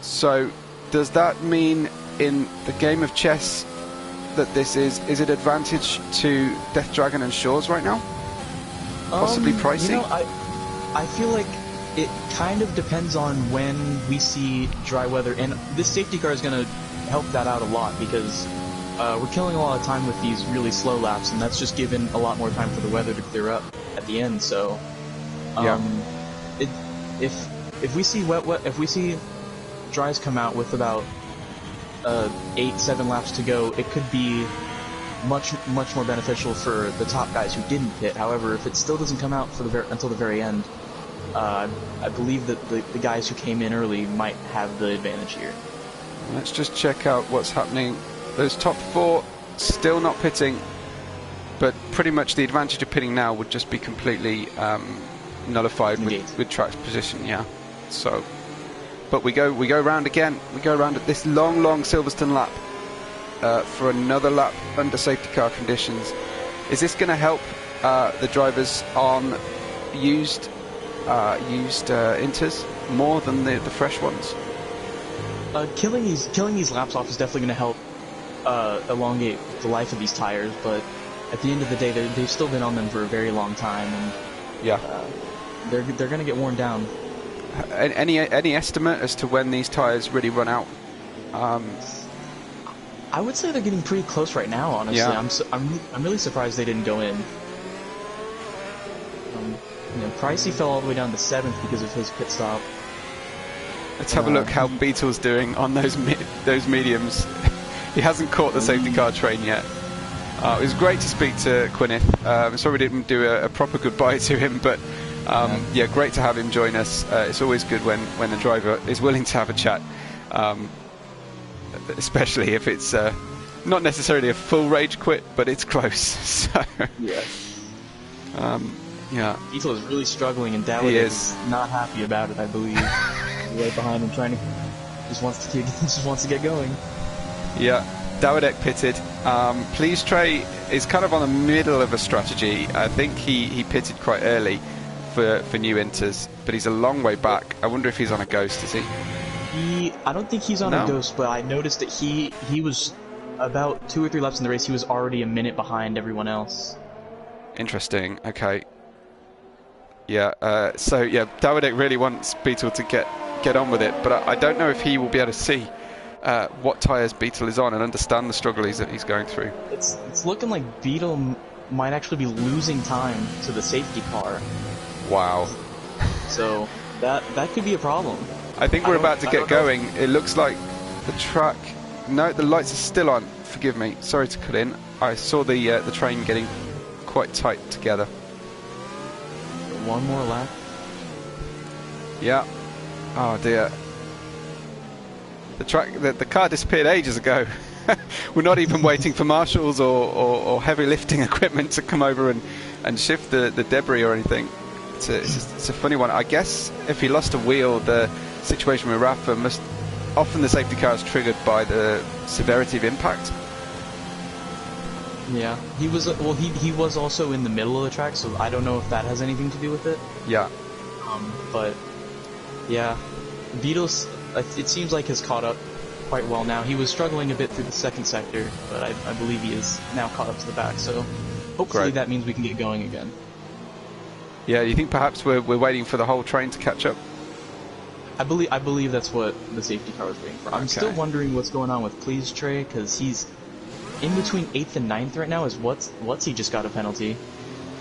So does that mean in the game of chess that this is it advantage to Death Dragon and Shaw's right now? Possibly Pricey? You know, I feel like it kind of depends on when we see dry weather, and this safety car is going to help that out a lot, because we're killing a lot of time with these really slow laps, and that's just given a lot more time for the weather to clear up at the end. So if we see dries come out with about 8-7 laps to go, it could be much more beneficial for the top guys who didn't pit. However, if it still doesn't come out until the very end, I believe that the guys who came in early might have the advantage here. Let's just check out what's happening. Those top 4 still not pitting, but pretty much the advantage of pitting now would just be completely nullified with track's position. Yeah. So, but we go round again. We go round at this long Silverstone lap for another lap under safety car conditions. Is this going to help the drivers on used inters more than the fresh ones? Killing these laps off is definitely going to help elongate the life of these tires, but at the end of the day, they've still been on them for a very long time, and yeah, they're going to get worn down. Any estimate as to when these tires really run out? I would say they're getting pretty close right now. Honestly, yeah. I'm really surprised they didn't go in. Pricey fell all the way down to 7th because of his pit stop. Let's have a look how Beetle's doing on those mediums. He hasn't caught the safety car train yet. It was great to speak to Gwyneth. I'm sorry we didn't do a proper goodbye to him, but yeah, great to have him join us. It's always good when the driver is willing to have a chat, especially if it's not necessarily a full rage quit, but it's close. So yeah. Yeah. Beetle is really struggling, and Dowd is not happy about it, I believe. Right behind him, just wants to get going. Yeah, Dowdek pitted. Please Trey is kind of on the middle of a strategy. I think he pitted quite early for new inters, but he's a long way back. I wonder if he's on a ghost, is he? I don't think he's on a ghost, but I noticed that he was about 2 or 3 laps in the race. He was already a minute behind everyone else. Interesting. Okay. Yeah. So yeah, Dowdek really wants Beetle to get on with it, but I don't know if he will be able to see what tyres Beetle is on and understand the struggle he's going through. It's looking like Beetle might actually be losing time to the safety car. Wow. So that could be a problem. I think we're about to get going. It looks like the track. No, the lights are still on. Forgive me. Sorry to cut in. I saw the train getting quite tight together. One more lap. Yeah. Oh dear. The car disappeared ages ago. We're not even waiting for marshals or heavy lifting equipment to come over and shift the debris or anything. It's a funny one. I guess if he lost a wheel, the situation with Rafa often the safety car is triggered by the severity of impact. Yeah, he was he was also in the middle of the track, so I don't know if that has anything to do with it. Yeah. But yeah, Beetle's it seems like has caught up quite well now. He was struggling a bit through the second sector, but I believe he is now caught up to the back. So hopefully that means we can get going again. Yeah, you think perhaps we're waiting for the whole train to catch up? I believe that's what the safety car was waiting for. I'm still wondering what's going on with Please Trey, because he's in between 8th and 9th right now. Is what's he just got a penalty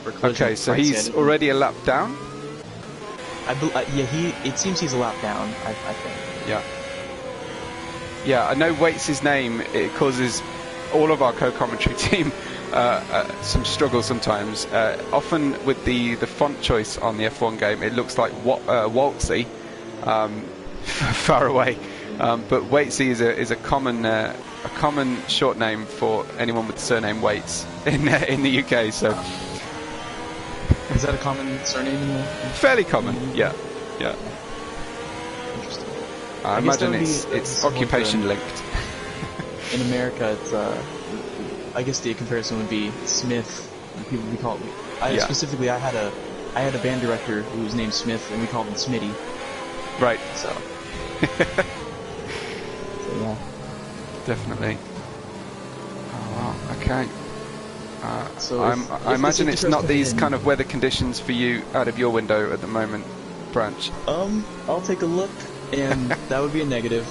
for collision? Okay, so he's already a lap down? Yeah, it seems he's a lap down, I think. Yeah. Yeah, I know Waits' name, it causes all of our co-commentary team some struggle sometimes. Often with the font choice on the F1 game, it looks like Waltzy, far away. But Waitsy is a common short name for anyone with the surname Waits in the UK. So is that a common surname in the fairly common? Yeah. Interesting. I imagine it's occupation linked. In America, it's I guess the comparison would be Smith. People we call it. Specifically, I had a band director who was named Smith, and we called him Smitty. Right. So yeah. Definitely. Oh wow. Okay. So I imagine it's not these kind of weather conditions for you out of your window at the moment, Branch. I'll take a look, and that would be a negative.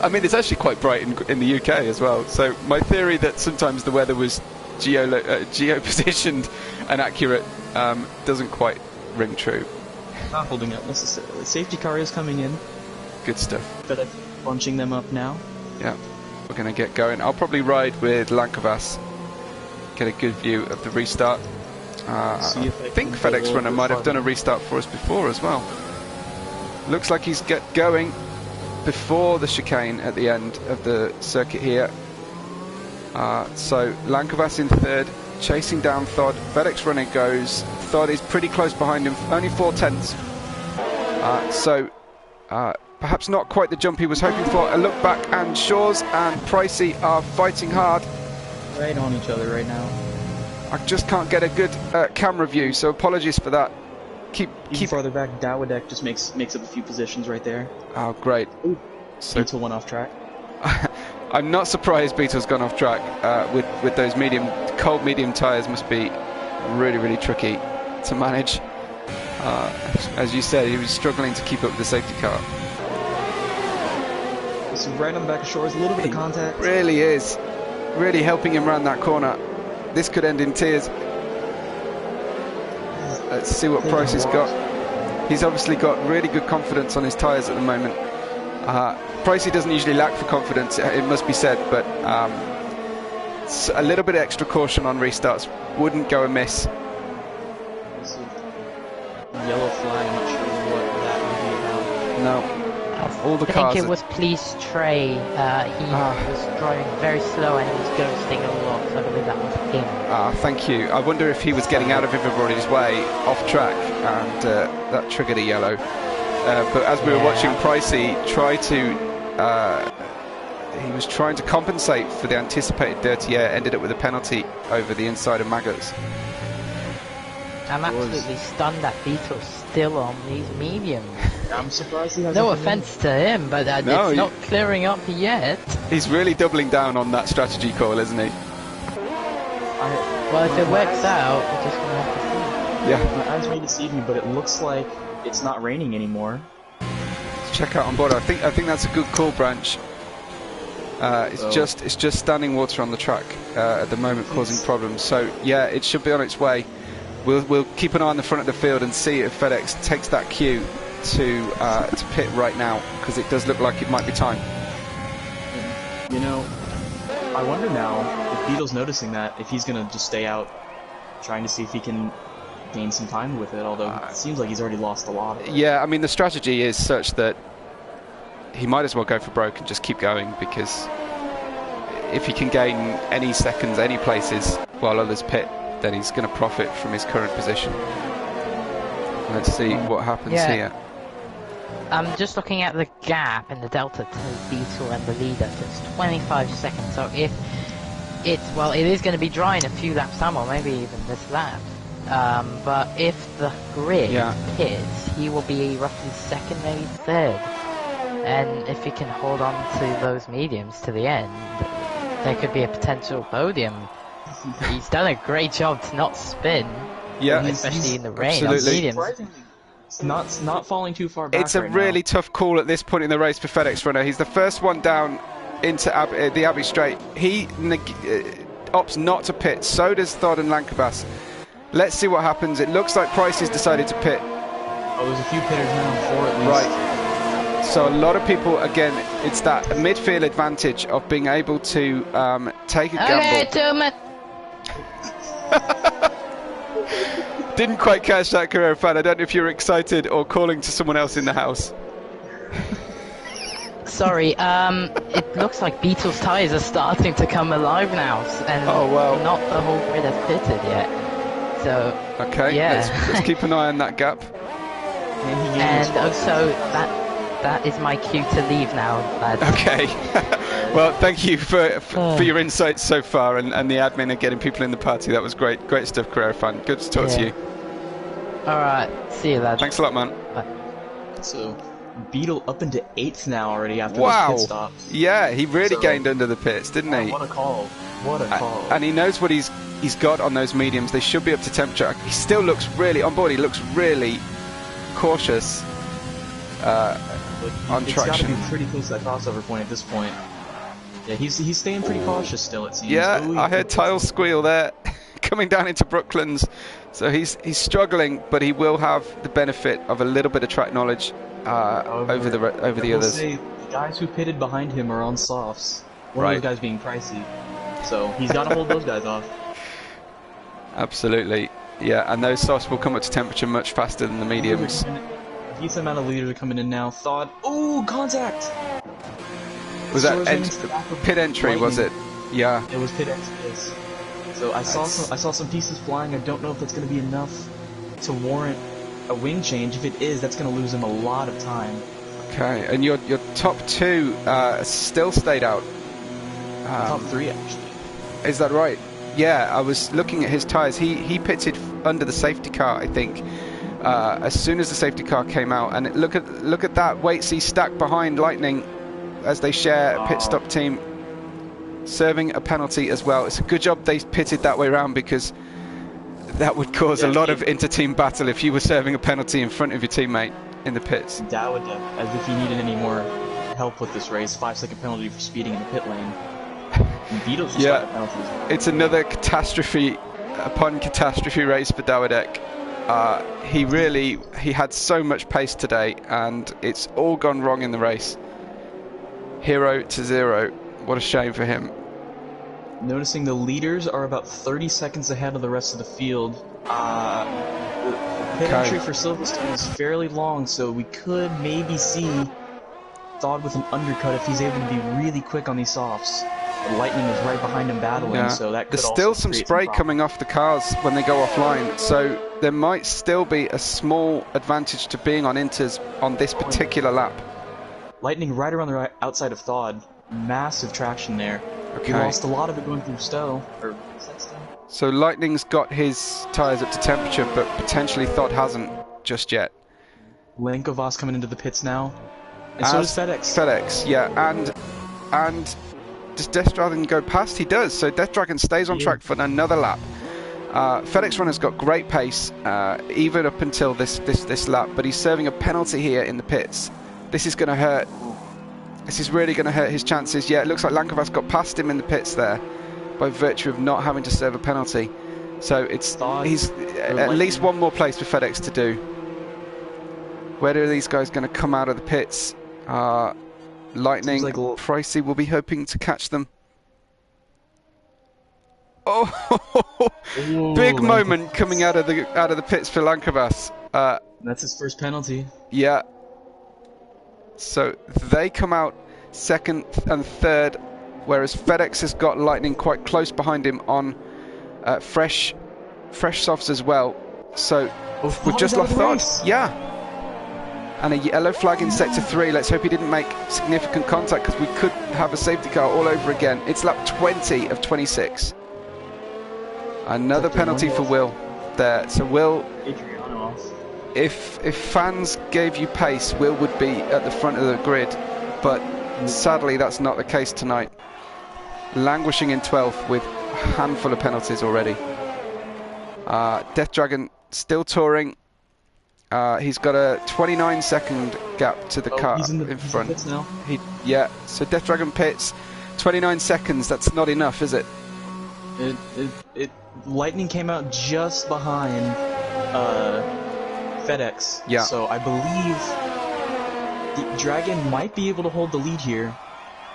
I mean, it's actually quite bright in the UK as well. So my theory that sometimes the weather was geo-positioned and accurate doesn't quite ring true. Not holding up necessarily. Safety car is coming in. Good stuff. But I'm bunching them up now. Yeah, we're going to get going. I'll probably ride with Lankovas. Get a good view of the restart. I think FedEx Runner might have done a restart for us before as well. Looks like he's going. before the chicane at the end of the circuit here. So Lankavas in third, chasing down Thod. FedEx Runner goes. Thod is pretty close behind him, only 4/10. Perhaps not quite the jump he was hoping for. A look back, and Shaw's and Pricey are fighting hard. Right on each other right now. I just can't get a good camera view, so apologies for that. Keep farther back. Dawodek just makes up a few positions right there. Oh, great. Ooh, So Beetle went off track. I'm not surprised Beetle's gone off track. With those cold medium tyres, must be really, really tricky to manage. As you said, he was struggling to keep up with the safety car. So right on the back of Shores, a little bit of contact. Really is. Really helping him around that corner. This could end in tears. Let's see what Price has got. He's obviously got really good confidence on his tyres at the moment. Pricey doesn't usually lack for confidence, it must be said, but a little bit of extra caution on restarts wouldn't go amiss. Yellow flag, I'm not sure what that would be about. No. All the I cars. think it was Police Trey. He was driving very slow and he was ghosting a lot. So I believe that was him. Thank you. I wonder if he was getting out of everybody's way off track, and that triggered a yellow. But as we were watching Pricey try to, he was trying to compensate for the anticipated dirty air, ended up with a penalty over the inside of Maggots. I'm absolutely stunned that Beetle's still on these mediums. I'm surprised he hasn't. No offense to him, but it's not clearing up yet. He's really doubling down on that strategy call, isn't he? Well, if it works out, we're just going to have to see. Yeah. My eyes may deceive me, but it looks like it's not raining anymore. Let's check out on board. I think that's a good call, Branch. It's just standing water on the track at the moment, causing problems. So yeah, it should be on its way. We'll keep an eye on the front of the field and see if FedEx takes that cue to pit right now, because it does look like it might be time. You know, I wonder now if Beetle's noticing that, if he's gonna just stay out, trying to see if he can gain some time with it. Although it seems like he's already lost a lot. Yeah, I mean the strategy is such that he might as well go for broke and just keep going, because if he can gain any seconds, any places while others pit, then he's going to profit from his current position. Let's see what happens here. I'm just looking at the gap in the delta to Beetle and the leader. So it's 25 seconds. So if it is going to be dry in a few laps time, or maybe even this lap. But if the grid pits, he will be roughly second, maybe third. And if he can hold on to those mediums to the end, there could be a potential podium. He's done a great job to not spin, especially in the rain. Absolutely. Not falling too far back. It's a really tough call at this point in the race for FedEx Runner. He's the first one down into the Abbey Straight. He opts not to pit. So does Thod and Lankabas. Let's see what happens. It looks like Price has decided to pit. Oh, there's a few pitters now, 4 at least. Right. So a lot of people, again, it's that midfield advantage of being able to take a gamble. Didn't quite catch that, Carrera fan. I don't know if you're excited or calling to someone else in the house. Sorry, it looks like Beetle's tyres are starting to come alive now, and not the whole grid has pitted yet. So okay, let's keep an eye on that gap. And also that is my cue to leave now, lads. Okay. Well, thank you for your insights so far, and the admin and getting people in the party. That was great stuff, Carrera fan. Good to talk to you. Alright, see you, lads. Thanks a lot, man. Bye. So Beetle up into 8th now already after wow. those pit stops. Yeah, he really gained under the pits, didn't he? What a call. What a call. And he knows what he's got on those mediums. They should be up to temperature. He still looks really on board. He looks really cautious on it's traction. It's got to be pretty close to that crossover point at this point. Yeah, he's staying pretty cautious still, it seems. Yeah, I heard Tile squeal there coming down into Brooklands. So he's struggling, but he will have the benefit of a little bit of track knowledge over the others. Say, the guys who pitted behind him are on softs. One of those guys being Pricey. So he's got to hold those guys off. Absolutely. Yeah, and those softs will come up to temperature much faster than the mediums. decent amount of leaders are coming in now. Thawed. Ooh, contact! Was that pit entry? Lightning. Was it? Yeah. It was pit entry. Yes. So I saw some pieces flying. I don't know if that's going to be enough to warrant a wing change. If it is, that's going to lose him a lot of time. Okay, and your top two still stayed out. Top three, actually. Is that right? Yeah, I was looking at his tyres. He pitted under the safety car, I think, as soon as the safety car came out. And look at that wait see stack behind Lightning as they share a pit stop team, serving a penalty as well. It's a good job they pitted that way around, because that would cause a lot of inter-team battle if you were serving a penalty in front of your teammate in the pits. Dawada, as if he needed any more help with this race. 5-second penalty for speeding in the pit lane. Vito's just got a penalty as well. It's another catastrophe upon catastrophe race for Dawadek. He had so much pace today, and it's all gone wrong in the race. 0-0. What a shame for him. Noticing the leaders are about 30 seconds ahead of the rest of the field. The pit entry for Silverstone is fairly long, so we could maybe see Thawed with an undercut if he's able to be really quick on these softs. The Lightning is right behind him battling, so that could There's still some spray coming off the cars when they go offline, so there might still be a small advantage to being on inters on this particular lap. Lightning right around the outside of Thawed. Massive traction there. Okay. He lost a lot of it going through Stowe. Or is that Stowe? So Lightning's got his tyres up to temperature, but potentially Thawed hasn't just yet. Lenkovas coming into the pits now. And so does FedEx. FedEx, yeah. And does Death Dragon go past? He does. So Death Dragon stays on track for another lap. FedEx runner's got great pace, even up until this lap, but he's serving a penalty here in the pits. This is going to hurt. This is really going to hurt his chances. Yeah, it looks like Lankovas got past him in the pits there by virtue of not having to serve a penalty. So he's at least one more place for FedEx to do. Where are these guys going to come out of the pits? Lightning, Pricey will be hoping to catch them. Oh, big moment coming out of the pits for Lankovas. That's his first penalty. Yeah. So they come out second and third, whereas FedEx has got Lightning quite close behind him on fresh softs as well. So we've just lost Thawed. Yeah. And a yellow flag in sector 3. Let's hope he didn't make significant contact, because we could have a safety car all over again. It's lap 20 of 26. Another penalty for Will there. So Will, if fans gave you pace, Will would be at the front of the grid, but sadly that's not the case tonight. Languishing in 12th with a handful of penalties already. Death Dragon still touring. He's got a 29-second gap to the car in front. Pits now. So Death Dragon pits, 29 seconds. That's not enough, is it? Lightning came out just behind FedEx. Yeah. So I believe the Dragon might be able to hold the lead here.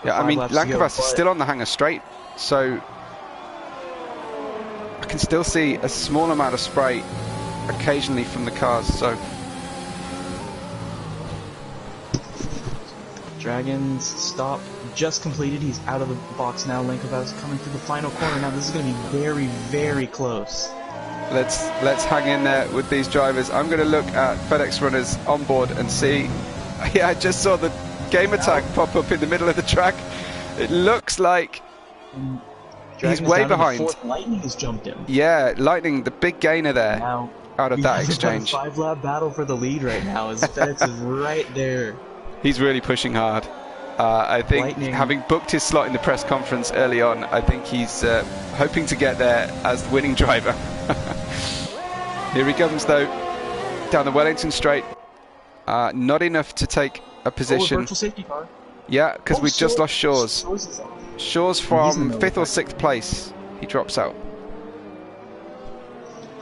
Yeah, I mean, Lankovas is still on the hanger straight, so I can still see a small amount of spray occasionally from the cars. So Dragon's stop just completed. He's out of the box now. Lankovas coming through the final corner now. This is going to be very, very close. Let's hang in there with these drivers. I'm going to look at FedEx runners on board and see. Yeah, I just saw the gamer tag pop up in the middle of the track. It looks like he's way behind. Lightning has jumped him. Yeah, Lightning, the big gainer there now, out of that exchange. 5-lap battle for the lead right now, as FedEx is right there. He's really pushing hard. I think Lightning, having booked his slot in the press conference early on, I think he's hoping to get there as the winning driver. Here he comes though, down the Wellington straight. Not enough to take a position. Virtual safety car. Yeah, because we just lost Shaw's. Shaw's from 5th or 6th place. He drops out.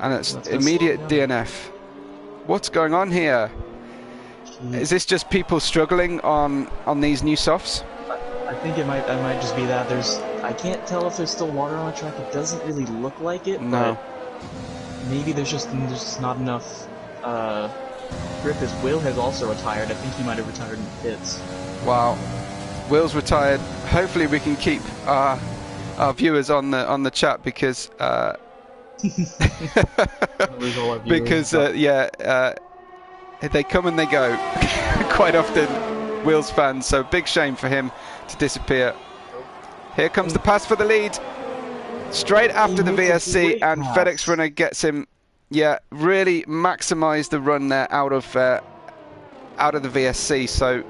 And it's immediate DNF. What's going on here? Is this just people struggling on these new softs? I think it might just be that. I can't tell if there's still water on the track. It doesn't really look like it. No. But maybe there's just not enough Griff is Will has also retired. I think he might have retired in the pits. Wow. Will's retired. Hopefully we can keep our viewers on the chat because they come and they go quite often, Will's fans, so big shame for him to disappear. Here comes the pass for the lead straight after the VSC, and FedEx Runner gets him. Yeah, really maximised the run there out of the VSC, so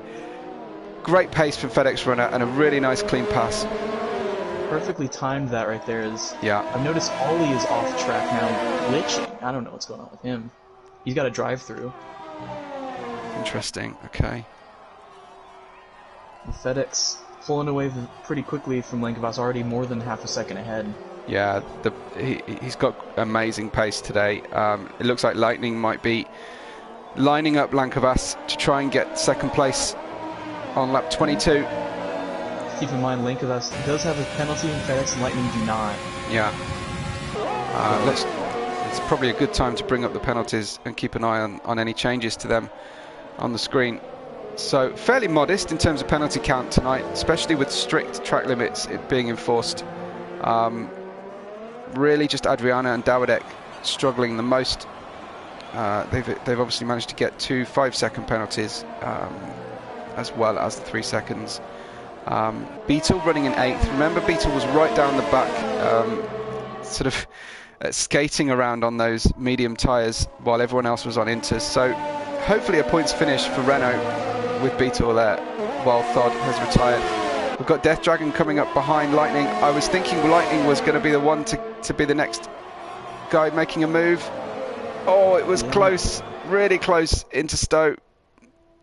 great pace from FedEx Runner and a really nice clean pass. Perfectly timed that right there. Yeah. I've noticed Ollie is off track now, glitching. I don't know what's going on with him. He's got a drive-through. Interesting. Okay. And FedEx pulling away pretty quickly from Lankavas, already more than half a second ahead. Yeah, he's got amazing pace today. It looks like Lightning might be lining up Lankavas to try and get second place on lap 22. Keep in mind, Lankavas does have a penalty, and FedEx and Lightning do not. Yeah. It's probably a good time to bring up the penalties and keep an eye on any changes to them on the screen. So fairly modest in terms of penalty count tonight, especially with strict track limits being enforced. Really just Adriana and Dawidek struggling the most. They've obviously managed to get 2 5-second penalties as well as the 3 seconds. Beetle running in 8th. Remember, Beetle was right down the back, sort of skating around on those medium tyres while everyone else was on inters. So hopefully a points finish for Renault with Beetle there while Thod has retired. We've got Death Dragon coming up behind Lightning. I was thinking Lightning was going to be the one to be the next guy making a move. Oh, it was close, really close into Stowe.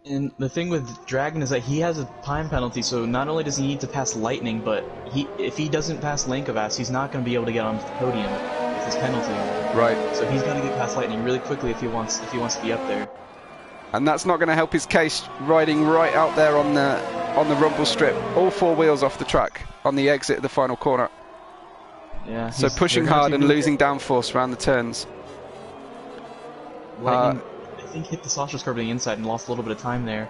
And the thing with Dragon is that he has a time penalty, so not only does he need to pass Lightning, but if he doesn't pass Lankavas, he's not going to be able to get on the podium with his penalty. Right. So he's got to get past Lightning really quickly if he wants to be up there. And that's not going to help his case riding right out there on the rumble strip. All 4 wheels off the track on the exit of the final corner. Yeah. So pushing hard and losing downforce around the turns. Lightning, I think, hit the sausage curve to the inside and lost a little bit of time there.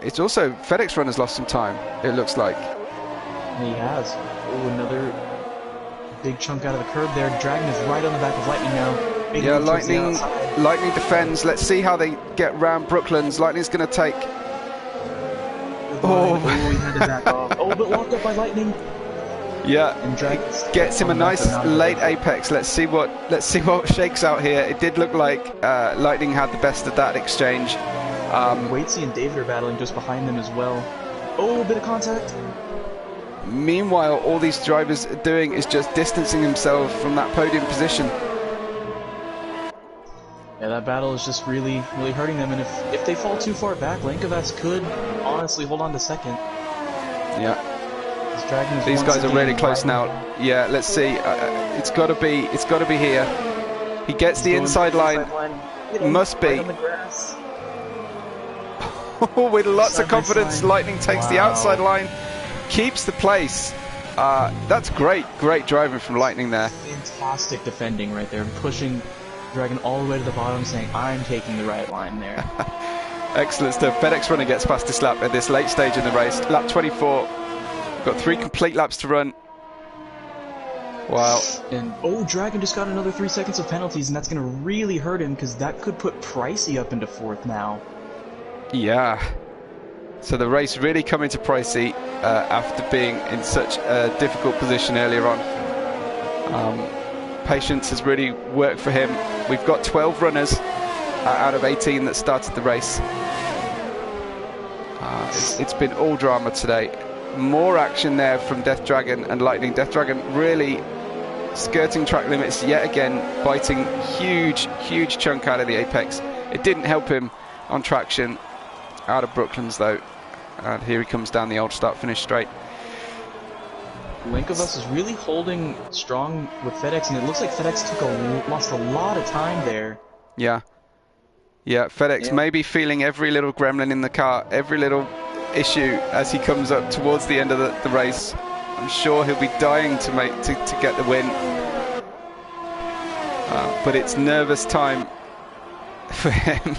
It's also FedEx Runner's lost some time, it looks like. And he has. Oh, another big chunk out of the curb there. Dragon is right on the back of Lightning now. Big yeah, Lightning defends. Let's see how they get round Brooklands. Lightning's going to take... Oh, he had to back off. Oh, but locked up by Lightning. Yeah, and gets him a nice late apex. Let's see what shakes out here. It did look like Lightning had the best of that exchange. Waitsy and David are battling just behind them as well. Oh, a bit of contact. Meanwhile, all these drivers are doing is just distancing themselves from that podium position. Yeah, that battle is just really hurting them, and if they fall too far back, Lankavas could honestly hold on to second. Yeah. These guys are really close now. Yeah, let's see. It's got to be here. He gets the inside line. Must be. With lots of confidence, Lightning takes the outside line, keeps the place. That's great driving from Lightning there. Fantastic defending right there, pushing Dragon all the way to the bottom, saying, I'm taking the right line there. Excellent stuff. FedEx Runner gets past this lap at this late stage in the race. Lap 24. Got 3 complete laps to run. Wow. And Dragon just got another 3 seconds of penalties, and that's going to really hurt him because that could put Pricey up into 4th now. Yeah. So the race really coming to Pricey after being in such a difficult position earlier on. Patience has really worked for him. We've got 12 runners out of 18 that started the race. It's been all drama today. More action there from Death Dragon and Lightning. Death Dragon really skirting track limits yet again, biting huge chunk out of the apex. It didn't help him on traction out of Brooklands though. And here he comes down the old start-finish straight. Lankavas is really holding strong with FedEx, and it looks like FedEx lost a lot of time there. Yeah, FedEx maybe feeling every little gremlin in the car, every little issue as he comes up towards the end of the race. I'm sure he'll be dying to get the win. But it's nervous time for him.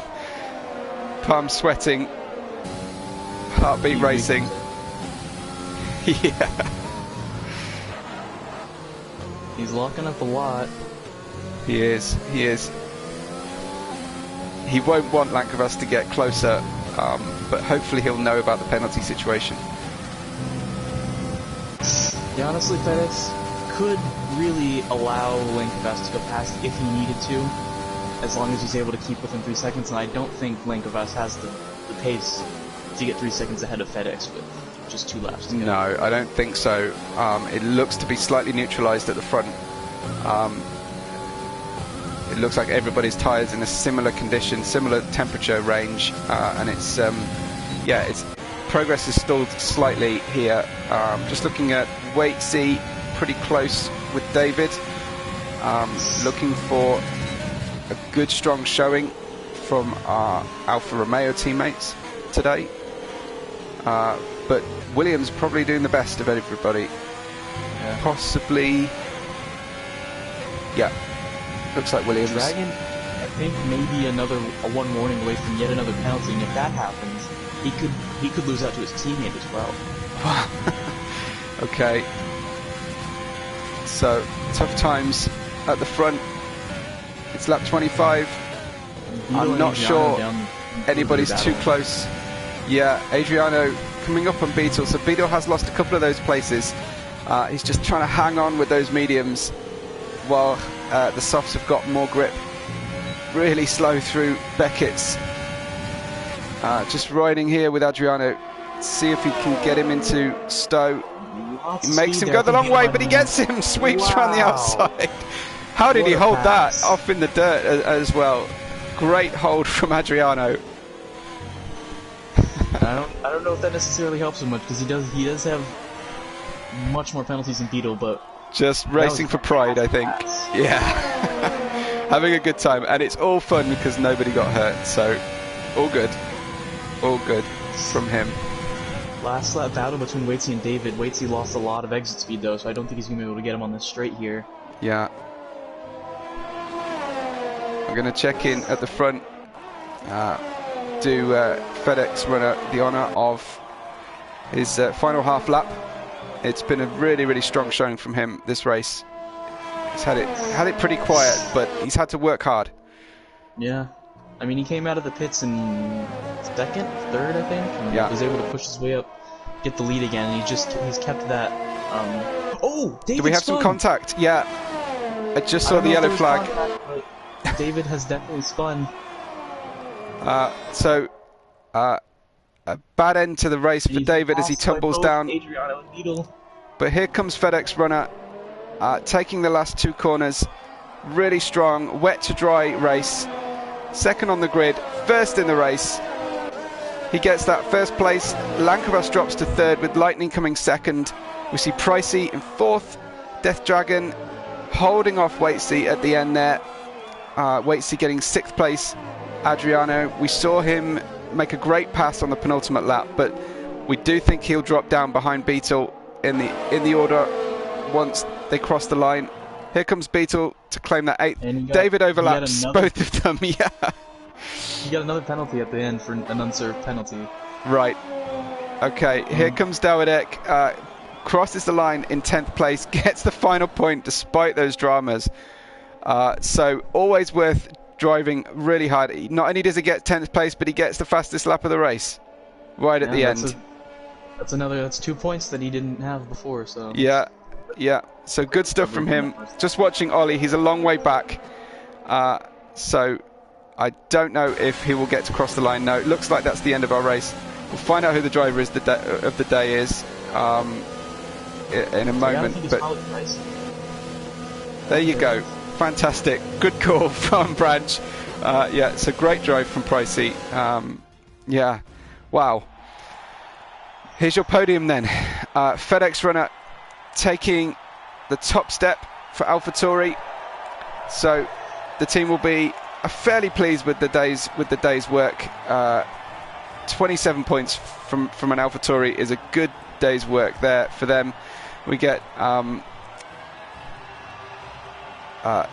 Palm sweating, heartbeat racing. Yeah. He's locking up a lot. He is. He won't want Lankovas to get closer, but hopefully he'll know about the penalty situation. Yeah, honestly, FedEx could really allow Lankovas to go past if he needed to, as long as he's able to keep within 3 seconds, and I don't think Lankovas has the pace to get 3 seconds ahead of FedEx with just 2 laps to go. No, I don't think so. It looks to be slightly neutralized at the front. It looks like everybody's tyres in a similar condition, similar temperature range, and it's progress is stalled slightly here. Just looking at Waitsy, pretty close with David, looking for a good strong showing from our Alfa Romeo teammates today, but Williams probably doing the best of everybody. Possibly, yeah, looks like Williams. Dragon, I think, maybe a one warning away from yet another penalty, and if that happens, he could lose out to his teammate as well. Okay, so tough times at the front. It's lap 25. I'm not sure anybody's too close. Yeah, Adriano coming up on Beetle, so Beetle has lost a couple of those places. He's just trying to hang on with those mediums while the softs have got more grip. Really slow through Beckett's. Just riding here with Adriano. See if he can get him into Stowe. He makes him go the long way, but he gets him, sweeps around the outside. How did he hold that off in the dirt as well? Great hold from Adriano. I don't know if that necessarily helps him much, because he does have much more penalties than Beetle, but just racing for pride, I think. Yeah. Having a good time, and it's all fun because nobody got hurt, so all good from him. Last lap battle between Waitsy and David. Waitsy lost a lot of exit speed though, so I don't think he's gonna be able to get him on this straight here. Yeah. I'm gonna check in at the front. Do FedEx runner the honour of his final half lap. It's been a really strong showing from him this race. He's had it pretty quiet, but he's had to work hard. Yeah, I mean, he came out of the pits in second, third, I think, and was able to push his way up, get the lead again. And he's kept that. Oh, David! Do we have some contact? Yeah, I just saw the yellow flag. Contact, but David has definitely spun. So a bad end to the race for David as he tumbles down. Adriano and Beetle. But here comes FedEx runner, taking the last 2 corners. Really strong, wet to dry race. Second on the grid, first in the race. He gets that first place. Lankovas drops to third with Lightning coming second. We see Pricey in fourth. Death Dragon holding off Waitsy at the end there. Waitsy getting 6th place. Adriano, we saw him make a great pass on the penultimate lap, but we do think he'll drop down behind Beetle in the order once they cross the line. Here comes Beetle to claim that 8th. David overlaps both of them. Yeah. You got another penalty at the end for an unserved penalty. Right. Okay, here comes Dawidek. Crosses the line in 10th place, gets the final point despite those dramas. So always worth driving really hard. Not only does he get 10th place, but he gets the fastest lap of the race right at the end. That's 2 points that he didn't have before. So yeah. So good stuff from him. Just watching Ollie, he's a long way back. So I don't know if he will get to cross the line. No, it looks like that's the end of our race. We'll find out who the driver is of the day is in a moment. But there you go. Fantastic. Good call from Branch. Yeah, it's a great drive from Pricey. Yeah. Wow. Here's your podium then. FedEx runner taking the top step for AlphaTauri. So the team will be fairly pleased with the day's work. 27 points from an AlphaTauri is a good day's work there for them. We get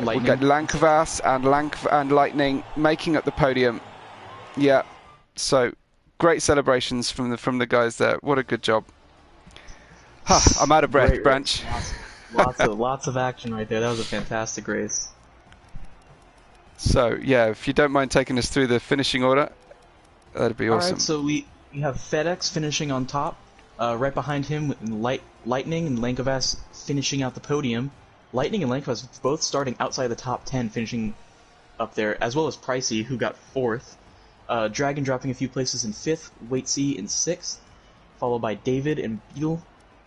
We got Lankvas and Lightning making up the podium. Yeah, so great celebrations from the guys there. What a good job. I'm out of breath, Branch. Lots of action right there. That was a fantastic race. So yeah, if you don't mind taking us through the finishing order, that'd be awesome. Alright, so we have FedEx finishing on top. Right behind him, with Lightning and Lankvas finishing out the podium. Lightning and Lankvas both starting outside the top 10, finishing up there, as well as Pricey, who got 4th. Dragon dropping a few places in 5th, Waitsy in 6th, followed by David and Beetle.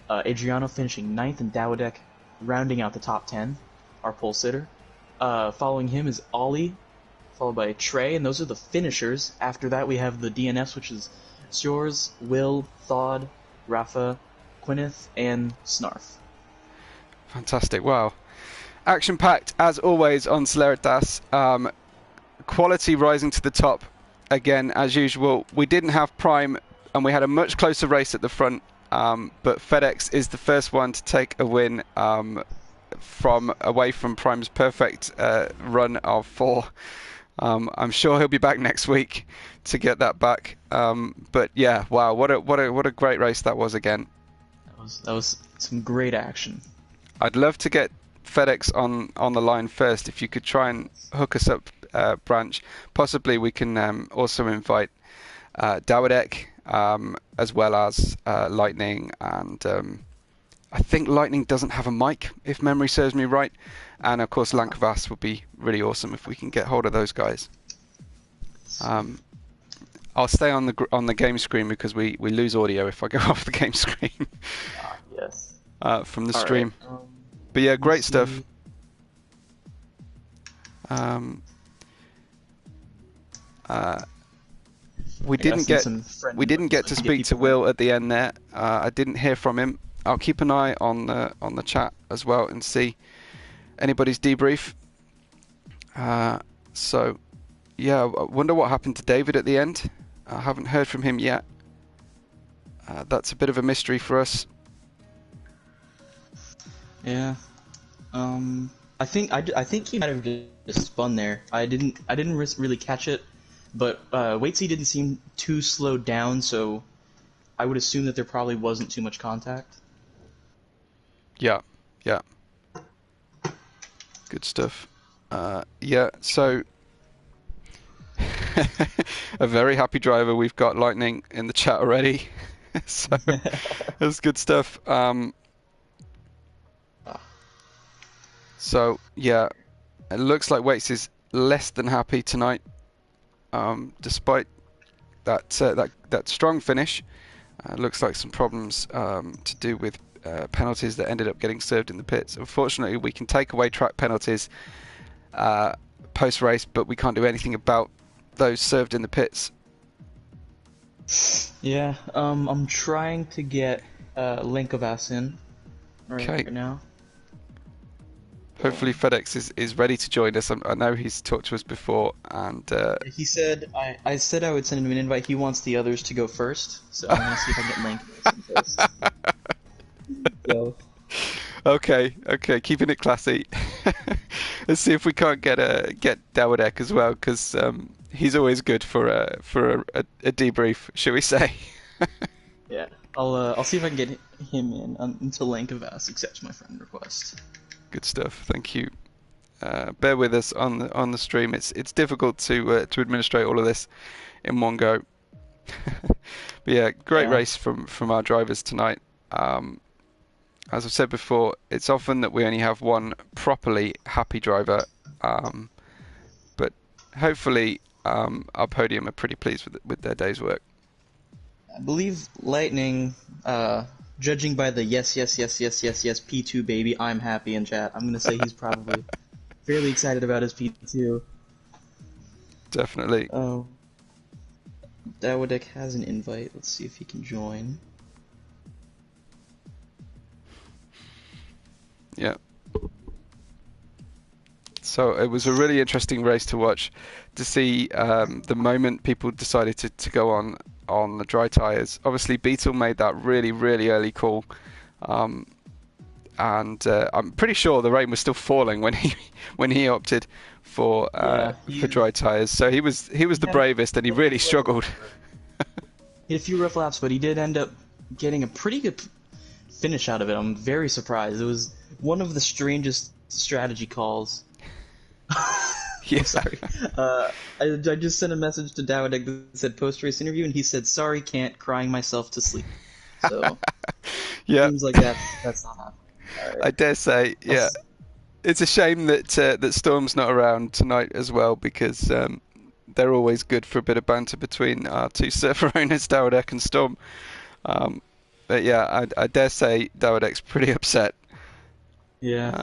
Adriano finishing 9th, and Dawodek rounding out the top 10, our pole sitter. Following him is Ollie, followed by Trey, and those are the finishers. After that, we have the DNFs, which is Shores, Will, Thawd, Rafa, Quineth, and Snarf. Fantastic! Wow, action-packed as always on Celeritas. Quality rising to the top again as usual. We didn't have Prime, and we had a much closer race at the front. But FedEx is the first one to take a win from away from Prime's perfect run of 4. I'm sure he'll be back next week to get that back. But yeah, wow, what a great race that was again. That was some great action. I'd love to get FedEx on the line first. If you could try and hook us up, Branch. Possibly we can also invite Dawodek, as well as Lightning, and I think Lightning doesn't have a mic, if memory serves me right. And of course Lankvas would be really awesome if we can get hold of those guys. I'll stay on the game screen because we lose audio if I go off the game screen. Yes. From the stream. Right. But yeah, great stuff. We didn't get to speak to Will at the end there. I didn't hear from him. I'll keep an eye on the chat as well and see anybody's debrief. So yeah, I wonder what happened to David at the end. I haven't heard from him yet. That's a bit of a mystery for us. Yeah. I think he might have just spun there. I didn't really catch it, but Waitsy didn't seem too slowed down, so I would assume that there probably wasn't too much contact. Yeah. Good stuff. Yeah, so a very happy driver. We've got Lightning in the chat already. So that's good stuff. So yeah, it looks like Waits is less than happy tonight, despite that strong finish. Looks like some problems to do with penalties that ended up getting served in the pits. Unfortunately, we can take away track penalties post-race, but we can't do anything about those served in the pits. Yeah, I'm trying to get Lankvas in right now. Hopefully FedEx is ready to join us. I know he's talked to us before, and he said I said I would send him an invite. He wants the others to go first, so I'm gonna see if I can get Lankvas in first. So. Okay, keeping it classy. Let's see if we can't get Dawodek as well, because he's always good for a debrief, shall we say? Yeah, I'll see if I can get him in until Lankvas accepts my friend request. Good stuff. Thank you. Bear with us on the stream. It's difficult to administrate all of this in one go. But yeah, great race from our drivers tonight. As I've said before, it's often that we only have one properly happy driver, but hopefully our podium are pretty pleased with their day's work. I believe Lightning, judging by the yes, P2 baby, I'm happy in chat, I'm going to say he's probably fairly excited about his P2. Definitely. Dawodek has an invite. Let's see if he can join. Yeah. So it was a really interesting race to watch, to see the moment people decided to go on the dry tyres. Obviously Beetle made that really early call, and I'm pretty sure the rain was still falling when he opted for dry tyres. So he was the bravest, and he really struggled. He had a few rough laps, but he did end up getting a pretty good finish out of it. I'm very surprised. It was one of the strangest strategy calls. Yeah. I'm sorry. I just sent a message to Dawidek that said post-race interview, and he said, "Sorry, can't, crying myself to sleep." So, yeah, seems like that's not happening. Right. I dare say, yeah. It's a shame that that Storm's not around tonight as well, because they're always good for a bit of banter between our two server owners, Dawidek and Storm. But yeah, I dare say Dawidek's pretty upset. Yeah.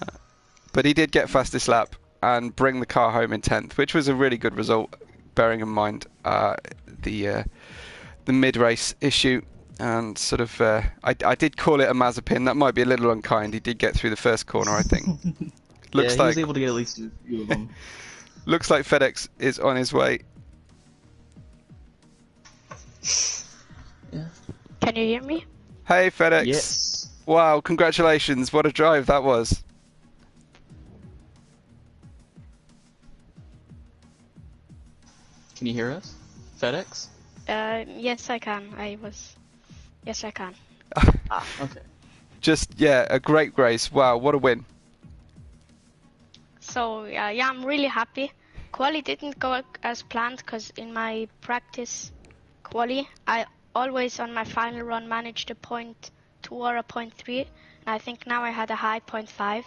But he did get fastest lap and bring the car home in 10th, which was a really good result, bearing in mind the mid-race issue. And sort of, I did call it a Mazepin. That might be a little unkind. He did get through the first corner, I think. He was able to get at least a few of them. Looks like FedEx is on his way. Yeah. Can you hear me? Hey, FedEx. Yes. Wow, congratulations. What a drive that was. Can you hear us? FedEx? Yes, I can. Yes, I can. Okay. Just, a great race. Wow, what a win. So, yeah, I'm really happy. Quali didn't go as planned because in my practice quali, I always on my final run managed a 0.2 or a 0.3. And I think now I had a high 0.5.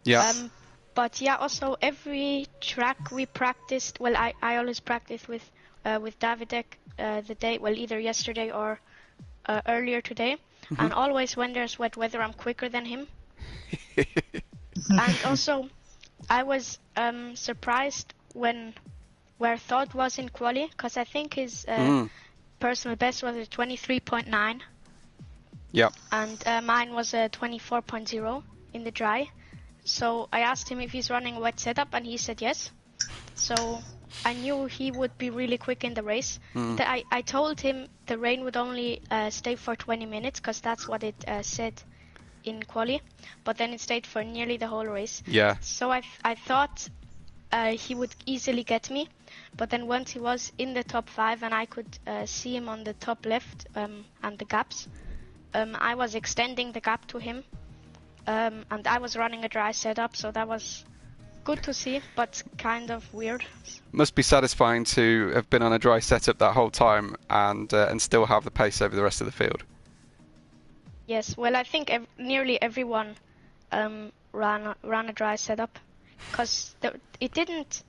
Yeah. But yeah, also every track we practiced, well, I always practice with Dawidek either yesterday or earlier today. Mm-hmm. And always when there's wet weather, I'm quicker than him. And also, I was surprised where Todd was in quali, because I think his personal best was a 23.9. Yeah. And mine was a 24.0 in the dry. So I asked him if he's running a wet setup, and he said yes. So I knew he would be really quick in the race. I told him the rain would only stay for 20 minutes, because that's what it said in quali. But then it stayed for nearly the whole race. Yeah. So I thought he would easily get me. But then once he was in the top 5 and I could see him on the top left and the gaps, I was extending the gap to him. And I was running a dry setup, so that was good to see, but kind of weird. Must be satisfying to have been on a dry setup that whole time and still have the pace over the rest of the field. Yes, well, I think nearly everyone ran a dry setup, because it didn't.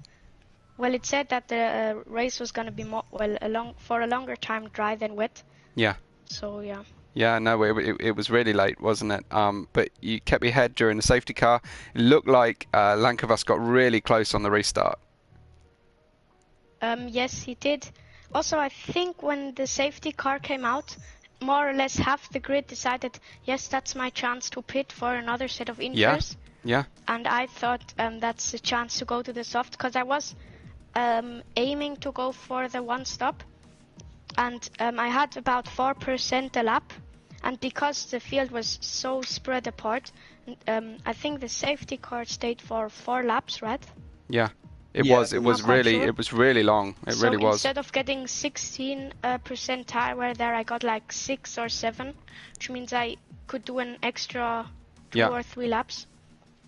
Well, it said that the race was going to be for a longer time dry than wet. Yeah. So yeah. Yeah, no, it was really late, wasn't it? But you kept your head during the safety car. It looked like Lankovas got really close on the restart. Yes, he did. Also, I think when the safety car came out, more or less half the grid decided, yes, that's my chance to pit for another set of injuries. Yeah. And I thought that's a chance to go to the soft, because I was aiming to go for the one stop. And I had about 4% a lap, and because the field was so spread apart, I think the safety car stayed for 4 laps, right? Yeah, it was really long. It really was. So instead of getting 16% tire wear there, I got like 6 or 7, which means I could do an extra 2 or 3 laps,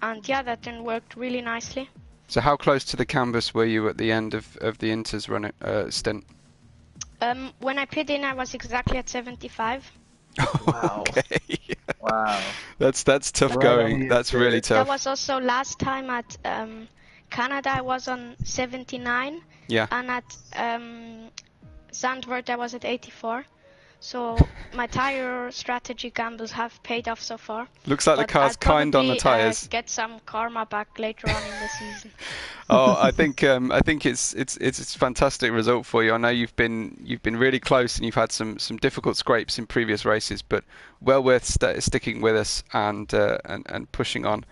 and yeah, that then worked really nicely. So how close to the canvas were you at the end of the Inter's run stint? When I pit in, I was exactly at 75. Wow. Okay. Wow. That's tough going. That's really tough. That was also last time at Canada, I was on 79. Yeah. And at Zandvoort, I was at 84. So my tire strategy gambles have paid off so far. Looks like the car's kind on the tires. Get some karma back later on in the season. Oh, I think it's a fantastic result for you. I know you've been really close and you've had some difficult scrapes in previous races, but well worth sticking with us and pushing on.